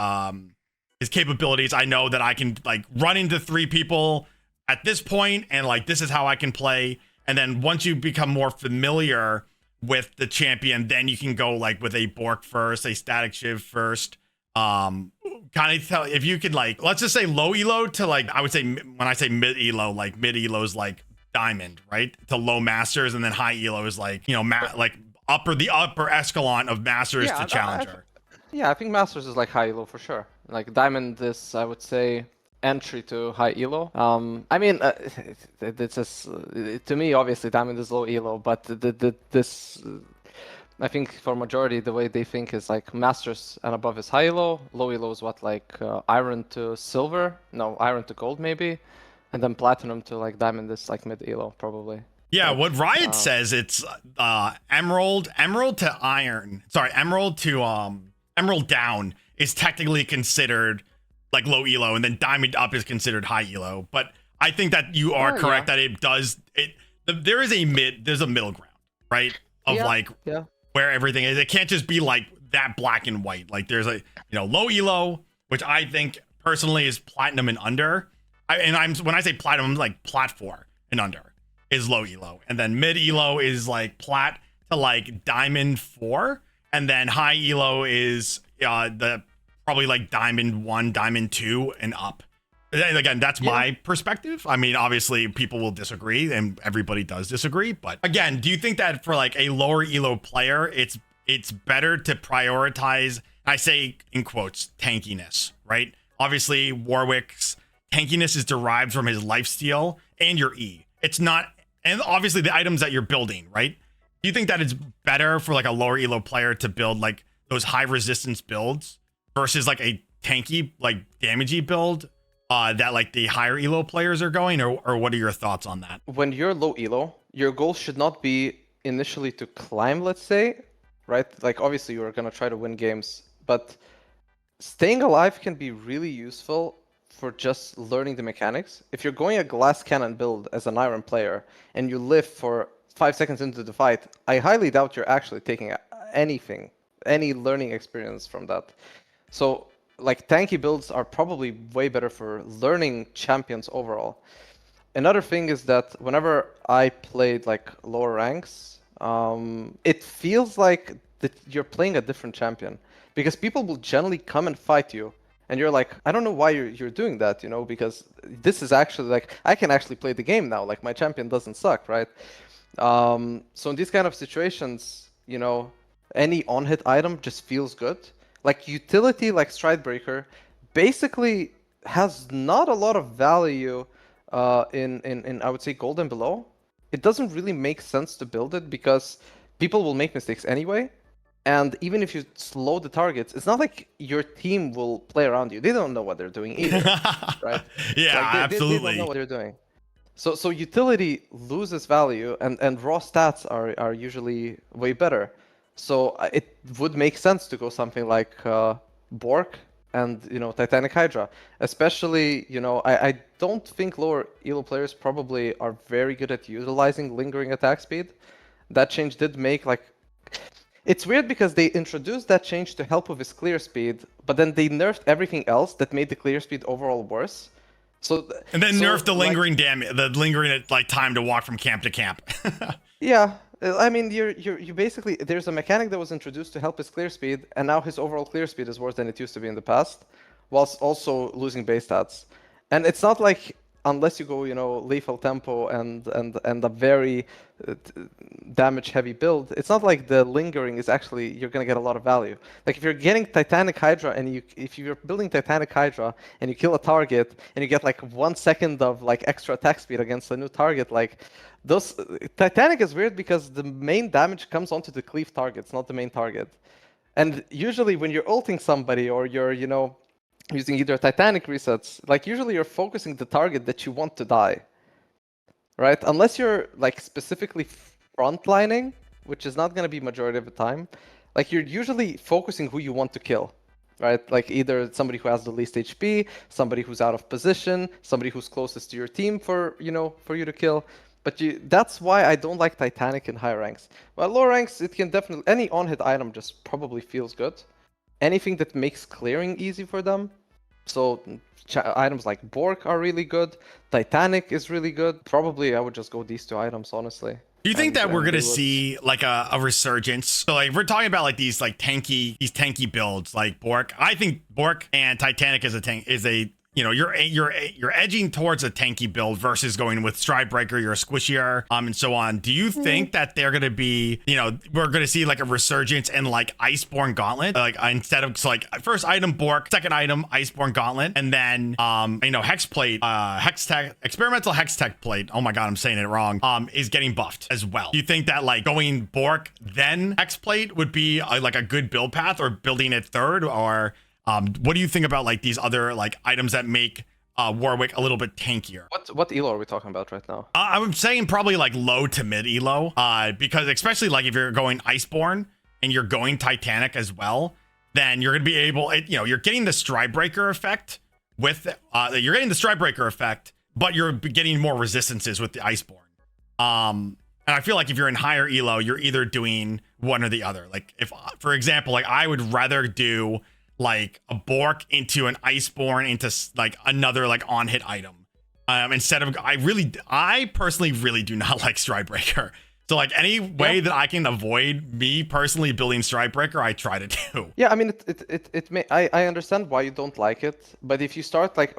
capabilities. I know that I can like run into 3 people at this point, and like this is how I can play. And then once you become more familiar with the champion, then you can go like with a Bork first, a Static Shiv first. Kind of tell if you could like, let's just say low elo to like, I would say when I say mid elo, like mid elo is like Diamond, right? To low Masters, and then high elo is like, like the upper escalon of Masters to Challenger. I think Masters is like high elo for sure. Like Diamond is, I would say, entry to high elo. I mean, it's just, to me, obviously Diamond is low elo, but this I think for majority the way they think is like Masters and above is high elo, low elo is what, like Iron to Silver, no, Iron to Gold maybe, and then Platinum to like Diamond is like mid elo probably. Yeah, what Riot says, it's Emerald to Iron, sorry, Emerald to Emerald down is technically considered like low elo, and then Diamond up is considered high elo. But I think that you are correct that there's a middle ground, right? Of where everything is. It can't just be like that black and white. Like there's a low elo, which I think personally is platinum and under. When I say platinum, I'm like plat 4 and under is low elo, and then mid elo is like plat to like diamond 4, and then high elo is probably like Diamond 1, Diamond 2, and up. Again, that's my perspective. I mean, obviously, people will disagree, and everybody does disagree. But again, do you think that for like a lower elo player, it's better to prioritize, I say in quotes, tankiness, right? Obviously, Warwick's tankiness is derived from his lifesteal and your E. It's not, and obviously the items that you're building, right? Do you think that it's better for like a lower elo player to build like those high resistance builds versus like a tanky, like damagey build that like the higher elo players are going, or what are your thoughts on that? When you're low elo, your goal should not be initially to climb, let's say, right? Like obviously you're gonna try to win games, but staying alive can be really useful for just learning the mechanics. If you're going a glass cannon build as an Iron player and you live for 5 seconds into the fight, I highly doubt you're actually taking any learning experience from that. So like tanky builds are probably way better for learning champions overall. Another thing is that whenever I played like lower ranks, it feels like that you're playing a different champion, because people will generally come and fight you And you're like, I don't know why you're doing that, you know, because this is actually like, I can actually play the game now. Like my champion doesn't suck, right? So in these kind of situations, you know, any on-hit item just feels good. Like utility, like Stridebreaker, basically has not a lot of value in I would say gold and below. It doesn't really make sense to build it because people will make mistakes anyway. And even if you slow the targets, it's not like your team will play around you. They don't know what they're doing either, right? Yeah, Like absolutely. They don't know what they're doing. So utility loses value, and raw stats are usually way better. So it would make sense to go something like Bork and Titanic Hydra, especially I don't think lower elo players probably are very good at utilizing lingering attack speed. That change did make like. It's weird because they introduced that change to help with his clear speed, but then they nerfed everything else that made the clear speed overall worse. And then nerfed the lingering damage, the lingering like time to walk from camp to camp. Yeah, I mean, you basically there's a mechanic that was introduced to help his clear speed, and now his overall clear speed is worse than it used to be in the past, whilst also losing base stats. And it's not like unless you go, lethal tempo and a very damage heavy build, it's not like the lingering is actually you're gonna get a lot of value. Like if you're getting Titanic Hydra and if you're building Titanic Hydra and you kill a target and you get like 1 second of like extra attack speed against a new target, like those Titanic is weird because the main damage comes onto the cleave targets, not the main target. And usually when you're ulting somebody or you're, using either Titanic resets, like usually you're focusing the target that you want to die, right? Unless you're like specifically frontlining, which is not going to be majority of the time, like you're usually focusing who you want to kill, right? Like either somebody who has the least HP, somebody who's out of position, somebody who's closest to your team for you to kill. But that's why I don't like Titanic in high ranks. Well, low ranks, it can definitely, any on-hit item just probably feels good. Anything that makes clearing easy for them. So items like Bork are really good. Titanic is really good. Probably I would just go these 2 items, honestly. Do you think that we're gonna see like a resurgence? So like we're talking about like these tanky builds like Bork. I think Bork and Titanic is a you're edging towards a tanky build versus going with Stridebreaker, you're a squishier, and so on. Do you think that they're gonna be, we're gonna see like a resurgence in like Iceborne Gauntlet, like instead of first item Bork, second item Iceborne Gauntlet, and then Hex Plate, Experimental Hex Tech Plate. Oh my god, I'm saying it wrong. Is getting buffed as well. Do you think that like going Bork then Hex Plate would be like a good build path, or building it third, or what do you think about like these other like items that make Warwick a little bit tankier? What elo are we talking about right now? I'm saying probably like low to mid elo, because especially like if you're going Iceborne and you're going Titanic as well, then you're gonna be able, you're getting the Stridebreaker effect with, but you're getting more resistances with the Iceborne. And I feel like if you're in higher elo, you're either doing one or the other. Like if, for example, like I would rather do like a Bork into an Iceborne into like another like on-hit item, instead of I personally really do not like Stridebreaker. So like any way that I can avoid me personally building Stridebreaker, I try to do. Yeah, I mean it may, I understand why you don't like it, but if you start like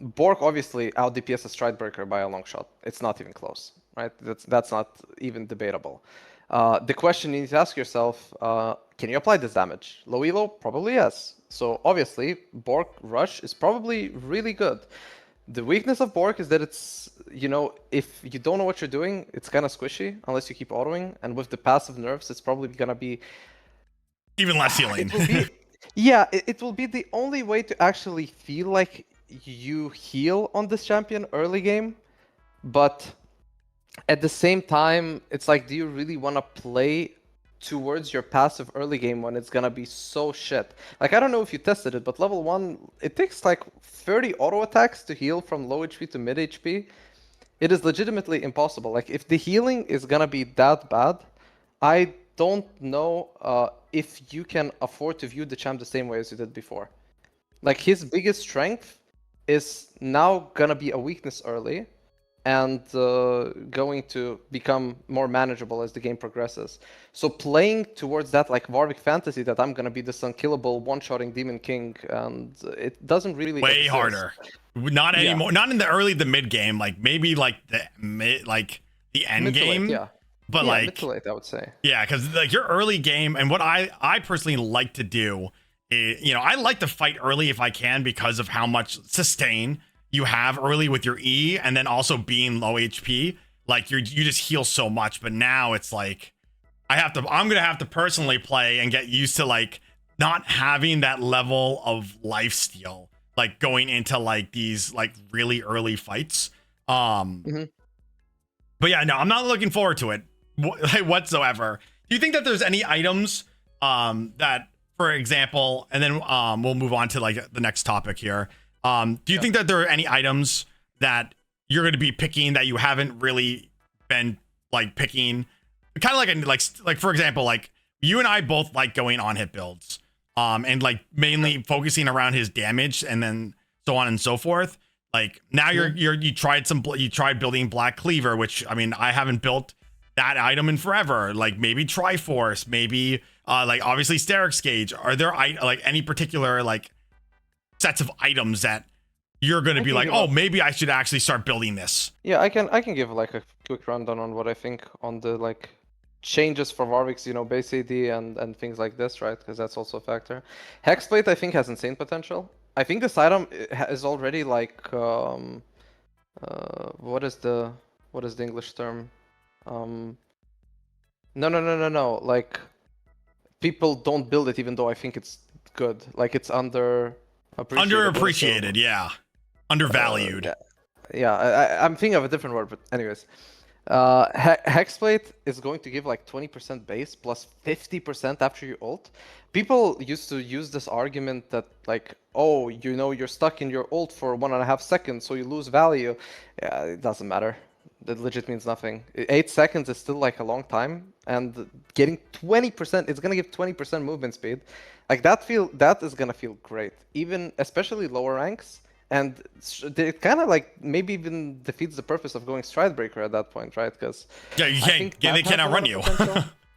Bork obviously out DPS Stridebreaker by a long shot. It's not even close, right? That's not even debatable. The question you need to ask yourself, can you apply this damage? Low elo? Probably yes. So obviously, Bork Rush is probably really good. The weakness of Bork is that it's, if you don't know what you're doing, it's kind of squishy unless you keep autoing. And with the passive nerfs, it's probably going to be... even less healing. It will be the only way to actually feel like you heal on this champion early game. But at the same time, it's like, do you really want to play towards your passive early game when it's gonna be so shit? Like, I don't know if you tested it, but level 1, it takes like 30 auto attacks to heal from low HP to mid HP. It is legitimately impossible. Like, if the healing is gonna be that bad, I don't know if you can afford to view the champ the same way as you did before. Like, his biggest strength is now gonna be a weakness early. and going to become more manageable as the game progresses. So playing towards that like Warwick fantasy that I'm gonna be this unkillable one-shotting Demon King, and it doesn't really way exist. harder. Not anymore. Not in the early, the mid game. Like maybe like the the end Mid to game. late, yeah. But Yeah, like mid to late, I would say. Yeah, because like your early game, and what I personally like to do is, I like to fight early if I can because of how much sustain you have early with your E, and then also being low HP. Like you just heal so much. But now it's like I'm gonna have to personally play and get used to like not having that level of lifesteal, like going into like these like really early fights. But yeah, no, I'm not looking forward to it whatsoever. Do you think that there's any items that, for example, and then we'll move on to like the next topic here. Do you think that there are any items that you're going to be picking that you haven't really been like picking? Kind of like for example, like you and I both like going on hit builds, and like mainly focusing around his damage and then so on and so forth. Like now you tried building Black Cleaver, which I mean I haven't built that item in forever. Like maybe Triforce, maybe like obviously Sterix Gauge. Are there like any particular like sets of items that you're gonna be like, oh, maybe I should actually start building this? Yeah, I can give like a quick rundown on what I think on the like changes for Warwick's, base AD and things like this, right? Because that's also a factor. Hexblade I think has insane potential. I think this item is already like what is the English term? No. Like people don't build it even though I think it's good. Like it's underappreciated, yeah. Undervalued. I'm thinking of a different word, but anyways. Hexblade is going to give like 20% base plus 50% after you ult. People used to use this argument that like, oh, you're stuck in your ult for 1.5 seconds, so you lose value. Yeah, it doesn't matter. That legit means nothing. 8 seconds is still like a long time, and getting 20%, it's gonna give 20% movement speed. Like that is gonna feel great, even especially lower ranks. And it kind of like maybe even defeats the purpose of going Stridebreaker at that point, right? Because they can't outrun you.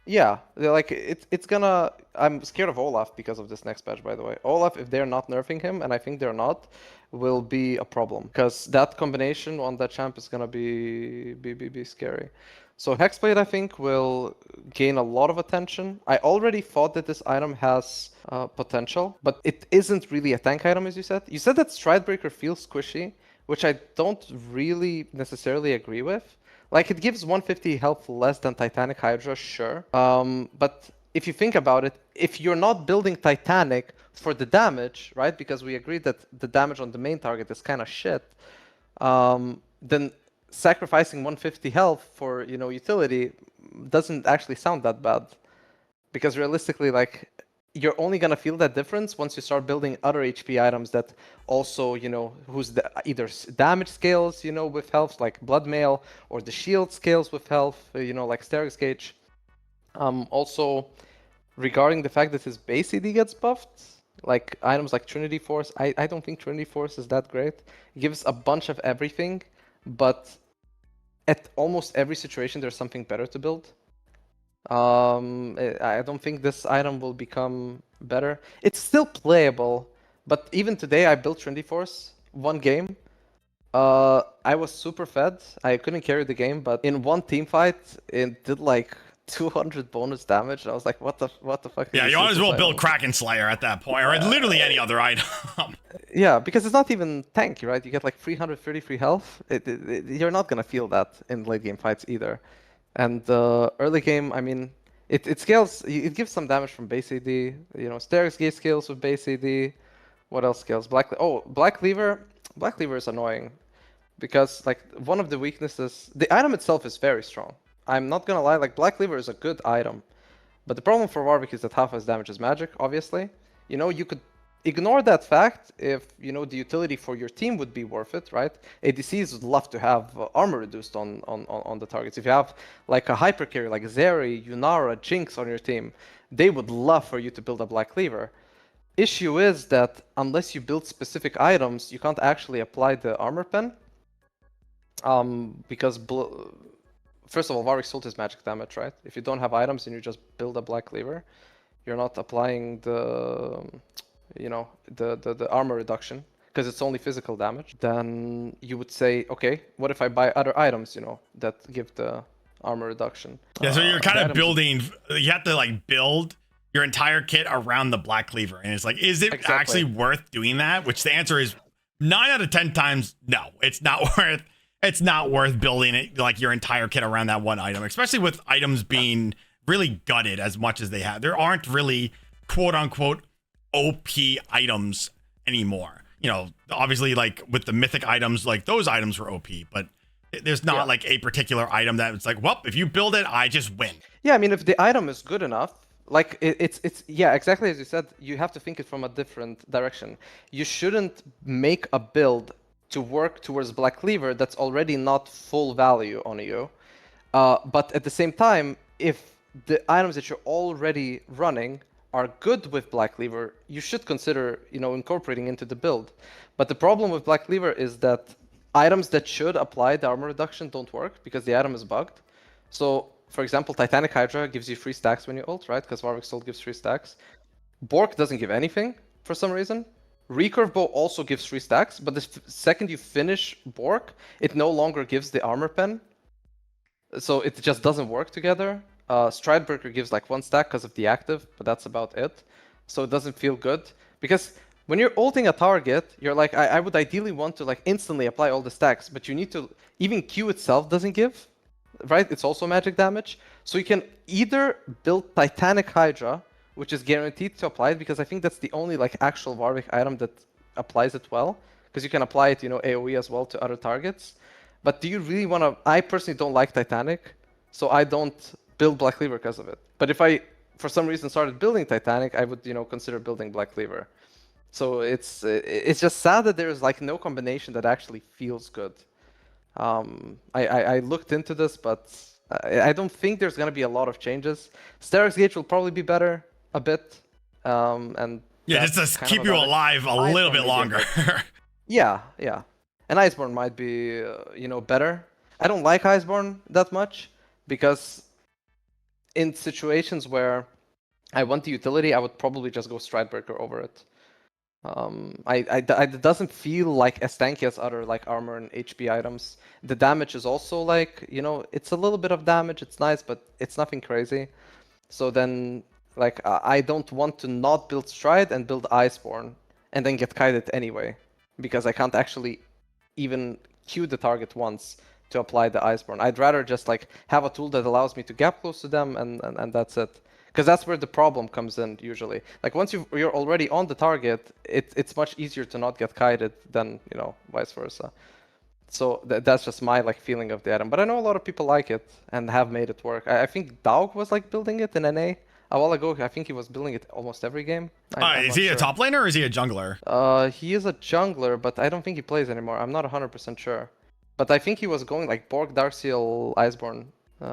Yeah, like it's gonna. I'm scared of Olaf because of this next patch, by the way. Olaf, if they're not nerfing him, and I think they're not, will be a problem because that combination on that champ is gonna be scary. So Hexblade, I think, will gain a lot of attention. I already thought that this item has potential, but it isn't really a tank item, as you said. You said that Stridebreaker feels squishy, which I don't really necessarily agree with. Like, it gives 150 health less than Titanic Hydra, sure. But if you think about it, if you're not building Titanic for the damage, right? Because we agreed that the damage on the main target is kind of shit, then sacrificing 150 health for utility doesn't actually sound that bad, because realistically, like, you're only gonna feel that difference once you start building other HP items that also whose either damage scales with health, like Blood Mail, or the shield scales with health, like Sterix Gauge. Also, regarding the fact that his base AD gets buffed, like items like Trinity Force, I don't think Trinity Force is that great. It gives a bunch of everything, but at almost every situation there's something better to build. I don't think this item will become better. It's still playable, but even today I built Trinity Force one game. I was super fed. I couldn't carry the game, but in one team fight it did like 200 bonus damage. I was like, what the fuck? Yeah, you might as well build Kraken Slayer at that point, or literally any other item. Yeah, because it's not even tanky, right? You get like 333 health. You're not gonna feel that in late game fights either. And early game, I mean, it scales. It gives some damage from base AD. Sterix Gauge scales with base AD. What else scales? Black Cleaver. Black Cleaver is annoying because like one of the weaknesses, the item itself is very strong. I'm not gonna lie, like Black Cleaver is a good item, but the problem for Warwick is that half his damage is magic. Obviously, you could ignore that fact if the utility for your team would be worth it, right? ADCs would love to have armor reduced on the targets. If you have like a hyper carry like Zeri, Yunara, Jinx on your team, they would love for you to build a Black Cleaver. Issue is that unless you build specific items, you can't actually apply the armor pen. Because first of all, Warwick's ult is magic damage, right? If you don't have items and you just build a Black Cleaver, you're not applying the, you know, the armor reduction because it's only physical damage. Then you would say, okay, what if I buy other items, you know, that give the armor reduction? Yeah, so you're kind of building. You have to like build your entire kit around the Black Cleaver, and it's like, is it actually worth doing that? Which the answer is 9 out of 10 times, no. It's not worth. It's not worth building it like your entire kit around that one item, especially with items being really gutted as much as they have. There aren't really quote unquote OP items anymore. You know, obviously like with the mythic items, like those items were OP, but there's not like a particular item that it's like, well, if you build it, I just win. Yeah, I mean, if the item is good enough, like it's yeah, exactly as you said, you have to think it from a different direction. You shouldn't make a build to work towards Black Cleaver that's already not full value on you. But at the same time, if the items that you're already running are good with Black Cleaver, you should consider, you know, incorporating into the build. But the problem with Black Cleaver is that items that should apply the armor reduction don't work because the item is bugged. So, for example, Titanic Hydra gives you 3 stacks when you ult, right? Because Warwick's ult gives 3 stacks. Bork doesn't give anything for some reason. Recurve Bow also gives 3 stacks, but the second you finish Bork, it no longer gives the armor pen. So it just doesn't work together. Stridebreaker gives like 1 stack because of the active, but that's about it. So it doesn't feel good. Because when you're ulting a target, you're like, I would ideally want to like instantly apply all the stacks, but you need to, even Q itself doesn't give, right? It's also magic damage. So you can either build Titanic Hydra, which is guaranteed to apply it, because I think that's the only like actual Warwick item that applies it well, because you can apply it, you know, AoE as well to other targets. But do you really want to? I personally don't like Titanic, so I don't build Black Cleaver because of it. But if I, for some reason, started building Titanic, I would, you know, consider building Black Cleaver. So it's just sad that there's like no combination that actually feels good. I looked into this, but I don't think there's gonna be a lot of changes. Sterak's Gauge will probably be better a bit, and yeah, just to keep you alive a little bit longer. Yeah, yeah. And Iceborne might be, you know, better. I don't like Iceborne that much because in situations where I want the utility, I would probably just go Stridebreaker over it. It doesn't feel like as tanky as other like armor and HP items. The damage is also like, you know, it's a little bit of damage. It's nice, but it's nothing crazy. So then, like, I don't want to not build Stride and build Iceborne and then get kited anyway, because I can't actually even Q the target once to apply the Iceborne. I'd rather just like have a tool that allows me to gap close to them and that's it. Because that's where the problem comes in usually. Like once you're already on the target, it's much easier to not get kited than, you know, vice versa. So that's just my like feeling of the item. But I know a lot of people like it and have made it work. I think Daug was like building it in NA a while ago. I think he was building it almost every game. Is he a top laner or is he a jungler? He is a jungler, but I don't think he plays anymore. I'm not 100% sure. But I think he was going like Bork, Darkseal, Iceborne.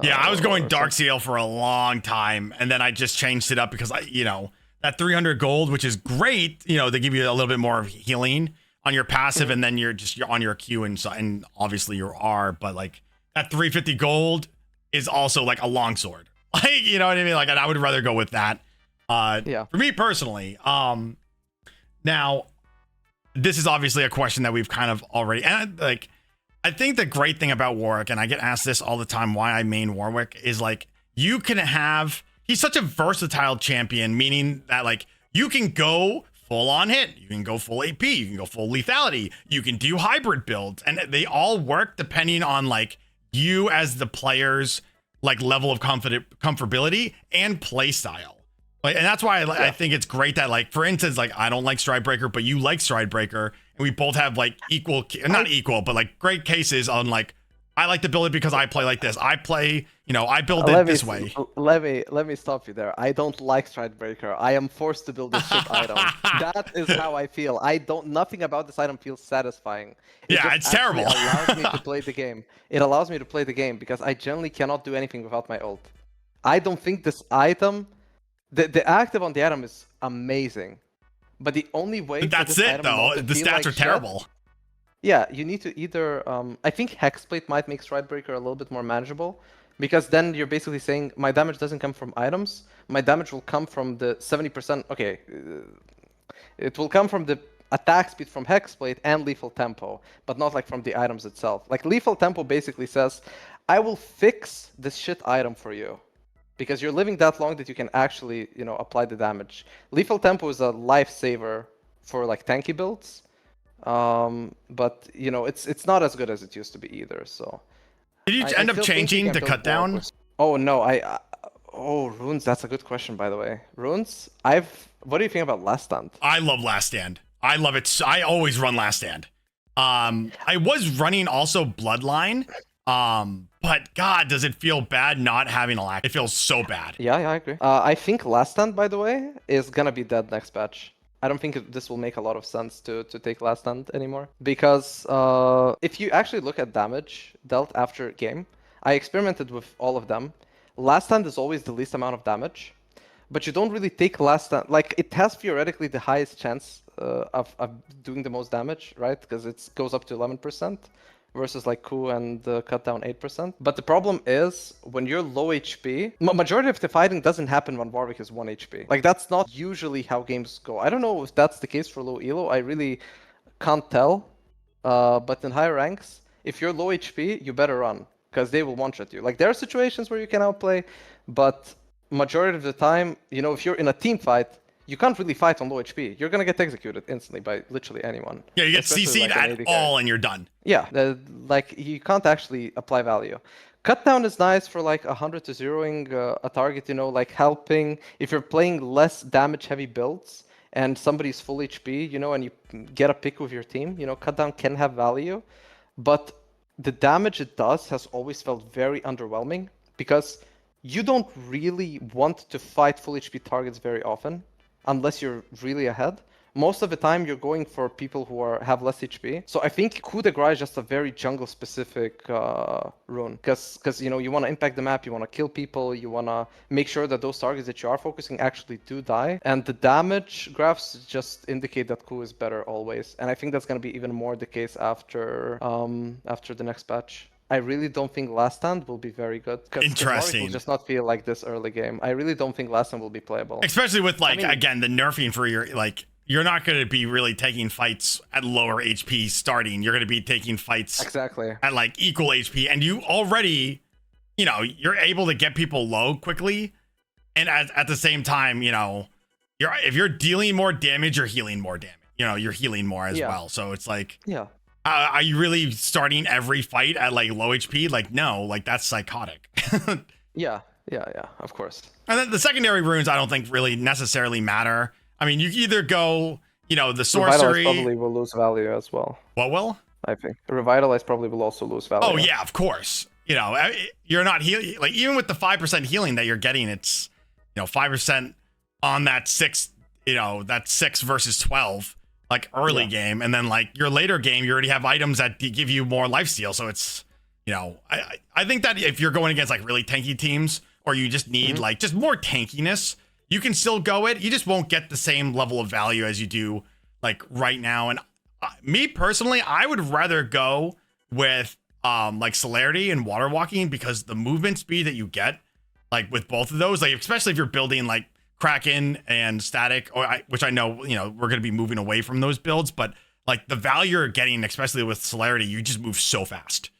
Yeah, I was going Darkseal for a long time, and then I just changed it up because you know, that 300 gold, which is great, you know, they give you a little bit more healing on your passive, and then you're on your Q and obviously your R, but like that 350 gold is also like a longsword. Like, you know what I mean? Like, I would rather go with that. Yeah. For me personally. Now, this is obviously a question that we've kind of already, and like, I think the great thing about Warwick, and I get asked this all the time, why I main Warwick, is like, you can have, he's such a versatile champion, meaning that like, you can go full on hit, you can go full AP, you can go full lethality, you can do hybrid builds, and they all work depending on like you as the player's like level of comfortability and play style. Like, and that's why I think it's great that like, for instance, like I don't like Stridebreaker, but you like Stridebreaker, and we both have like equal, not equal, but like great cases on like, I like to build it because I play like this. I play, you know, I build it this way. Let me stop you there. I don't like Stridebreaker. I am forced to build this shit item. That is how I feel. Nothing about this item feels satisfying. It's terrible. It allows me to play the game. It allows me to play the game because I generally cannot do anything without my ult. I don't think this item, the active on the item is amazing. But the only way that's it though. The stats are terrible. Yeah, you need to either. I think Hexplate might make Stridebreaker a little bit more manageable, because then you're basically saying my damage doesn't come from items. My damage will come from the 70%. Okay, it will come from the attack speed from Hexplate and lethal tempo, but not like from the items itself. Like lethal tempo basically says, I will fix this shit item for you, because you're living that long that you can actually, apply the damage. Lethal tempo is a lifesaver for like tanky builds. But it's not as good as it used to be either. So Did you end up changing the cut down? Oh no, oh, runes. That's a good question, by the way. Runes. What do you think about Last Stand? I love Last Stand. I love it. I always run Last Stand. I was running also Bloodline. But God, does it feel bad not having a lack? It feels so bad. Yeah, I agree. I think Last Stand, by the way, is gonna be dead next patch. I don't think this will make a lot of sense to take Last Stand anymore, because if you actually look at damage dealt after game, I experimented with all of them. Last Stand is always the least amount of damage, but you don't really take Last Stand. Like, it has theoretically the highest chance of doing the most damage, right? Because it goes up to 11%. Versus like Ku and cut down 8%. But the problem is, when you're low HP, majority of the fighting doesn't happen when Warwick is 1 HP. Like, that's not usually how games go. I don't know if that's the case for low elo. I really can't tell. But in higher ranks, if you're low HP, you better run, because they will one-shot you. Like, there are situations where you can outplay, but majority of the time, if you're in a team fight, you can't really fight on low HP. You're gonna get executed instantly by literally anyone. Yeah, you get CC'd at all and you're done. Yeah, like, you can't actually apply value. Cut down is nice for like 100 to zeroing a target, like helping if you're playing less damage heavy builds and somebody's full HP, and you get a pick with your team, cut down can have value. But the damage it does has always felt very underwhelming, because you don't really want to fight full HP targets very often, unless you're really ahead. Most of the time, you're going for people who have less HP. So I think Coup de Grace is just a very jungle-specific rune. Because you want to impact the map, you want to kill people, you want to make sure that those targets that you are focusing actually do die. And the damage graphs just indicate that Coup is better always. And I think that's going to be even more the case after the next patch. I really don't think Last Stand will be very good. Interesting. It will just not feel like this early game. I really don't think Last Stand will be playable. Especially with again, the nerfing for your you're not going to be really taking fights at lower HP starting. You're going to be taking fights exactly at like equal HP, and you already, you're able to get people low quickly, and at the same time, if you're dealing more damage, you're healing more damage. You're healing more as well. So it's like, yeah. Are you really starting every fight at like low HP? Like, no, like that's psychotic. Yeah, of course. And then the secondary runes, I don't think really necessarily matter. I mean, you either go, the sorcery. Revitalize probably will lose value as well. What will? I think Revitalize probably will also lose value. Oh yeah, of course. You're not healing. Like, even with the 5% healing that you're getting, it's 5% on that 6. That 6 versus 12. Like early game, and then like your later game, you already have items that give you more lifesteal. So it's, I think that if you're going against like really tanky teams, or you just need like just more tankiness, you can still go it. You just won't get the same level of value as you do like right now. And me personally, I would rather go with like Celerity and Water Walking, because the movement speed that you get like with both of those, like especially if you're building like Kraken and Static, which I know, we're going to be moving away from those builds, but like the value you're getting, especially with Celerity, you just move so fast.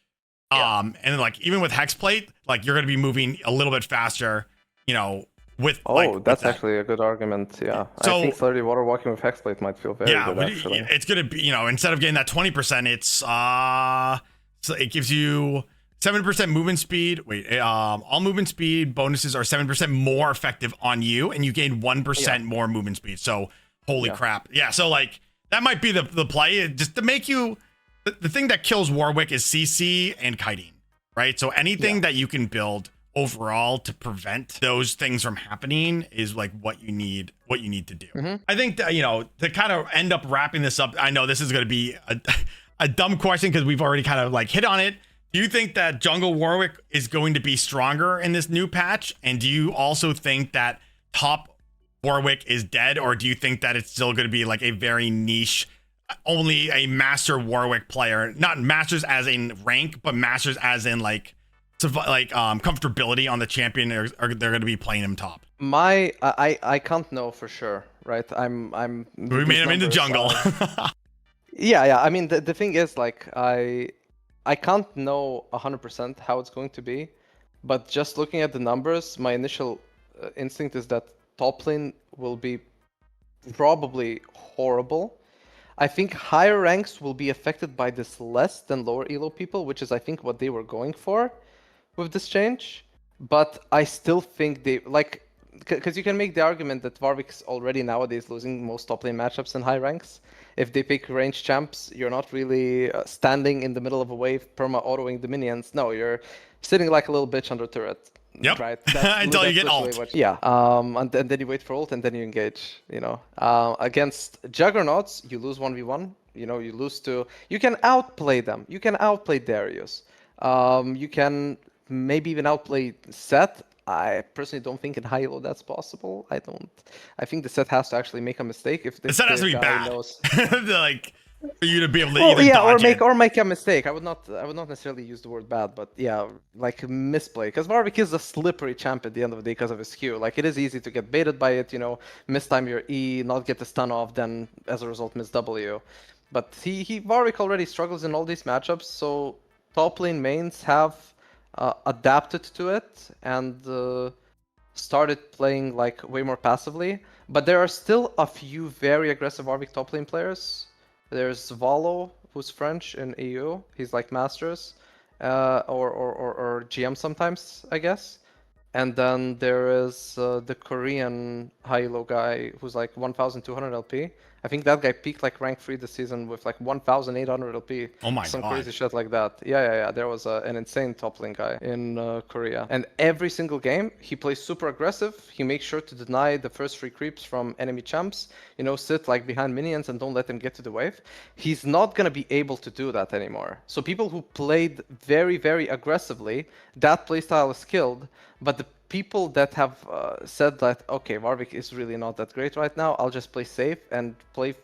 Yeah. And like even with Hexplate, like you're going to be moving a little bit faster, with that's actually a good argument. Yeah. So, I think Celerity Water Walking with Hexplate might feel very good, actually. It's going to be, instead of getting that 20%, it's so it gives you 7% movement speed. All movement speed bonuses are 7% more effective on you, and you gain 1% more movement speed. So holy crap. Yeah, so like that might be the play, just to make you the thing that kills Warwick is CC and kiting, right? So anything that you can build overall to prevent those things from happening is like what you need to do. I think that, to kind of end up wrapping this up, I know this is going to be a dumb question because we've already kind of like hit on it. Do you think that Jungle Warwick is going to be stronger in this new patch? And do you also think that top Warwick is dead? Or do you think that it's still going to be like a very niche only a master Warwick player, not masters as in rank, but masters as in like comfortability on the champion, or they're going to be playing him top. I can't know for sure, right? We made him into jungle. Yeah. I mean, the thing is, like, I can't know 100% how it's going to be, but just looking at the numbers, my initial instinct is that top lane will be probably horrible. I think higher ranks will be affected by this less than lower elo people, which is I think what they were going for with this change. But I still think they like, because you can make the argument that Warwick's already nowadays losing most top lane matchups in high ranks. If they pick range champs, you're not really standing in the middle of a wave perma autoing the minions. No, you're sitting like a little bitch under turret. Yep. Right. Until you get ult. Yeah. And then you wait for ult and then you engage. You know. Against Juggernauts, you lose 1v1. You know, you lose to. You can outplay them. You can outplay Darius. You can maybe even outplay Seth. I personally don't think in high elo that's possible. I think the Seth has to actually make a mistake if the Seth has to be bad. Like, for you to be able to or make a mistake. I would not necessarily use the word bad, but yeah, like misplay. Because Warwick is a slippery champ at the end of the day because of his Q. Like, it is easy to get baited by it, you know, mistime your E, not get the stun off, then as a result miss W. But Warwick already struggles in all these matchups, so top lane mains have adapted to it and started playing like way more passively. But there are still a few very aggressive Warwick top lane players. There's Valo, who's French in EU. He's like Masters, or GM sometimes, I guess. And then there is the Korean high-elo guy who's like 1,200 LP. I think that guy peaked like rank 3 this season with like 1,800 LP. Oh my Some god. crazy shit like that. Yeah. There was an insane top lane guy in Korea. And every single game, he plays super aggressive. He makes sure to deny the first 3 creeps from enemy champs. You know, sit like behind minions and don't let them get to the wave. He's not going to be able to do that anymore. So people who played very, very aggressively, that playstyle is killed. But the people that have said that, okay, Warwick is really not that great right now, I'll just play safe and play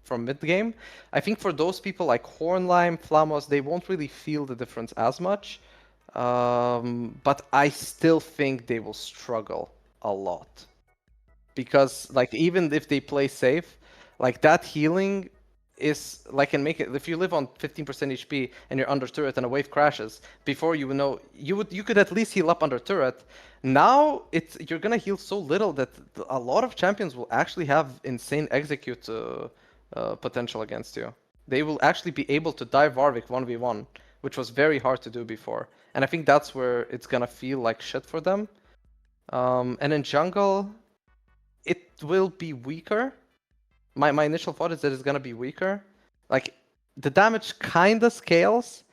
from mid game. I think for those people like Hornlime, Flamos, they won't really feel the difference as much. But I still think they will struggle a lot. Because like even if they play safe, like that healing is like, can make it, if you live on 15% HP and you're under turret and a wave crashes, before you know, you could at least heal up under turret. Now you're gonna heal so little that a lot of champions will actually have insane execute potential against you. They will actually be able to dive Warwick 1v1, which was very hard to do before. And I think that's where it's gonna feel like shit for them. And in jungle, it will be weaker. My initial thought is that it's gonna be weaker. Like, the damage kinda scales,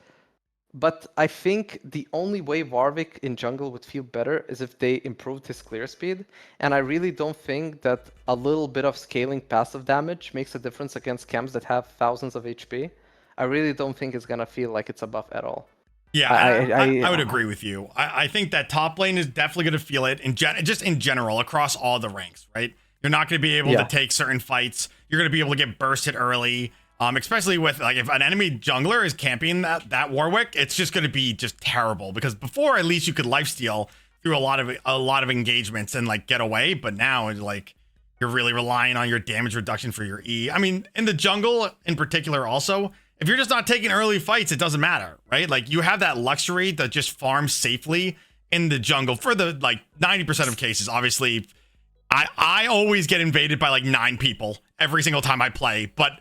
but I think the only way Warwick in jungle would feel better is if they improved his clear speed. And I really don't think that a little bit of scaling passive damage makes a difference against camps that have thousands of HP. I really don't think it's gonna feel like it's a buff at all. Yeah, I would agree with you. I think that top lane is definitely going to feel it, just in general, across all the ranks, right? You're not going to be able to take certain fights. You're going to be able to get bursted early, especially with like if an enemy jungler is camping that Warwick, it's just going to be just terrible. Because before, at least you could lifesteal through a lot of engagements and like get away, but now it's like you're really relying on your damage reduction for your E. I mean, in the jungle in particular, also, if you're just not taking early fights, it doesn't matter, right? Like you have that luxury to just farm safely in the jungle for the like 90% of cases. Obviously, I always get invaded by like 9 people every single time I play, but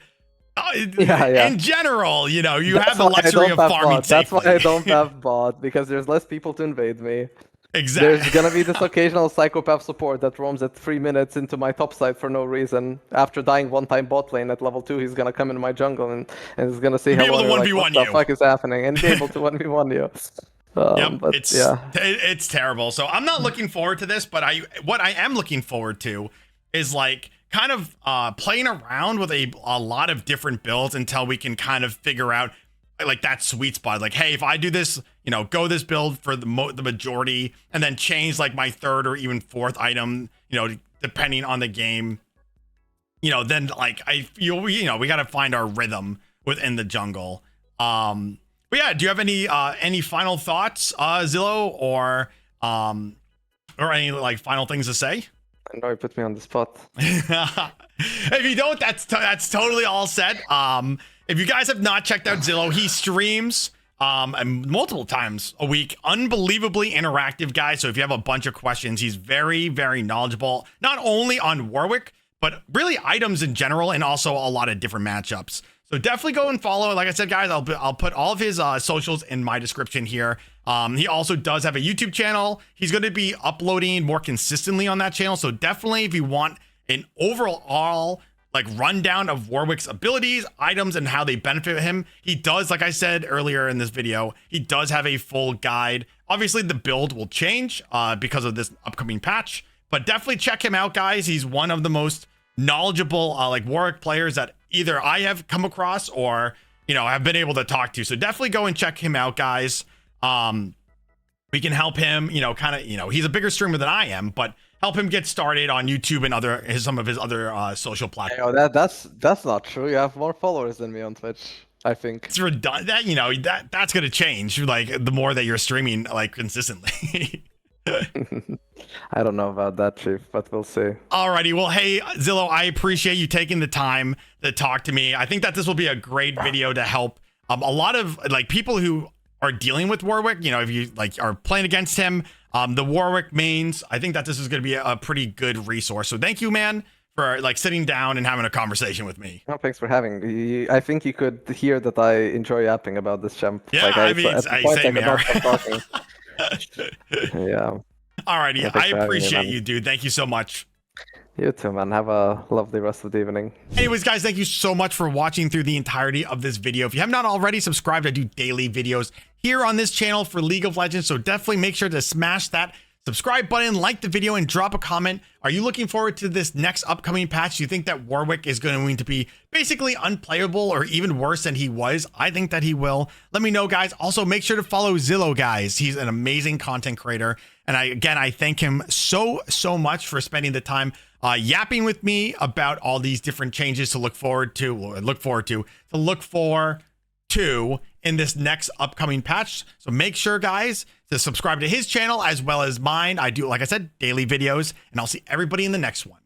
in general, you know, you have the luxury of farming safely. That's why I don't have bot, because there's less people to invade me. Exactly. There's gonna be this occasional psychopath support that roams at 3 minutes into my top side for no reason. After dying one time bot lane at level 2, he's gonna come into my jungle and he's gonna say hello. Be able to 1v1 what the fuck is happening? And be able to 1v1 you. But it's terrible. So I'm not looking forward to this, but what I am looking forward to is like kind of playing around with a lot of different builds until we can kind of figure out like that sweet spot. Like, hey, if I do this, you know, go this build for the majority and then change like my 3rd or even 4th item, you know, depending on the game. then like I feel we got to find our rhythm within the jungle. But yeah, do you have any final thoughts, Xyllo, or any like final things to say? I know you put me on the spot. If you don't, that's totally all set. If you guys have not checked out Xyllo, he streams and multiple times a week. Unbelievably interactive guy. So if you have a bunch of questions, he's very, very knowledgeable, not only on Warwick, but really items in general, and also a lot of different matchups. So definitely go and follow. Like I said, guys, I'll put all of his socials in my description here. He also does have a YouTube channel. He's going to be uploading more consistently on that channel. So definitely, if you want an overall like rundown of Warwick's abilities, items, and how they benefit him, he does, like I said earlier in this video, he does have a full guide. Obviously, the build will change because of this upcoming patch, but definitely check him out, guys. He's one of the most knowledgeable like Warwick players that either I have come across or have been able to talk to. So definitely go and check him out, guys. We can help him, he's a bigger streamer than I am, but help him get started on YouTube and some of his other social platforms. That's not true. You have more followers than me on Twitch, I think. It's redundant. That's gonna change like the more that you're streaming like consistently. I don't know about that, Chief, but we'll see. Alrighty, well, hey, Xyllo, I appreciate you taking the time to talk to me. I think that this will be a great video to help a lot of like people who are dealing with Warwick. If you like are playing against him, the Warwick mains, I think that this is going to be a pretty good resource. So thank you, man, for like sitting down and having a conversation with me. Oh, thanks for having me. I think you could hear that I enjoy yapping about this champ. Yeah, same here. Yeah. Alrighty, I appreciate you, dude. Thank you so much. You too, man. Have a lovely rest of the evening. Anyways, guys, thank you so much for watching through the entirety of this video. If you have not already subscribed, I do daily videos here on this channel for League of Legends, so definitely make sure to smash that subscribe button, like the video, and drop a comment. Are you looking forward to this next upcoming patch? Do you think that Warwick is going to be basically unplayable or even worse than he was? I think that he will. Let me know, guys. Also, make sure to follow Xyllo, guys. He's an amazing content creator. And I thank him so much for spending the time yapping with me about all these different changes to look forward to in this next upcoming patch. So make sure, guys, to subscribe to his channel as well as mine. I do, like I said, daily videos, and I'll see everybody in the next one.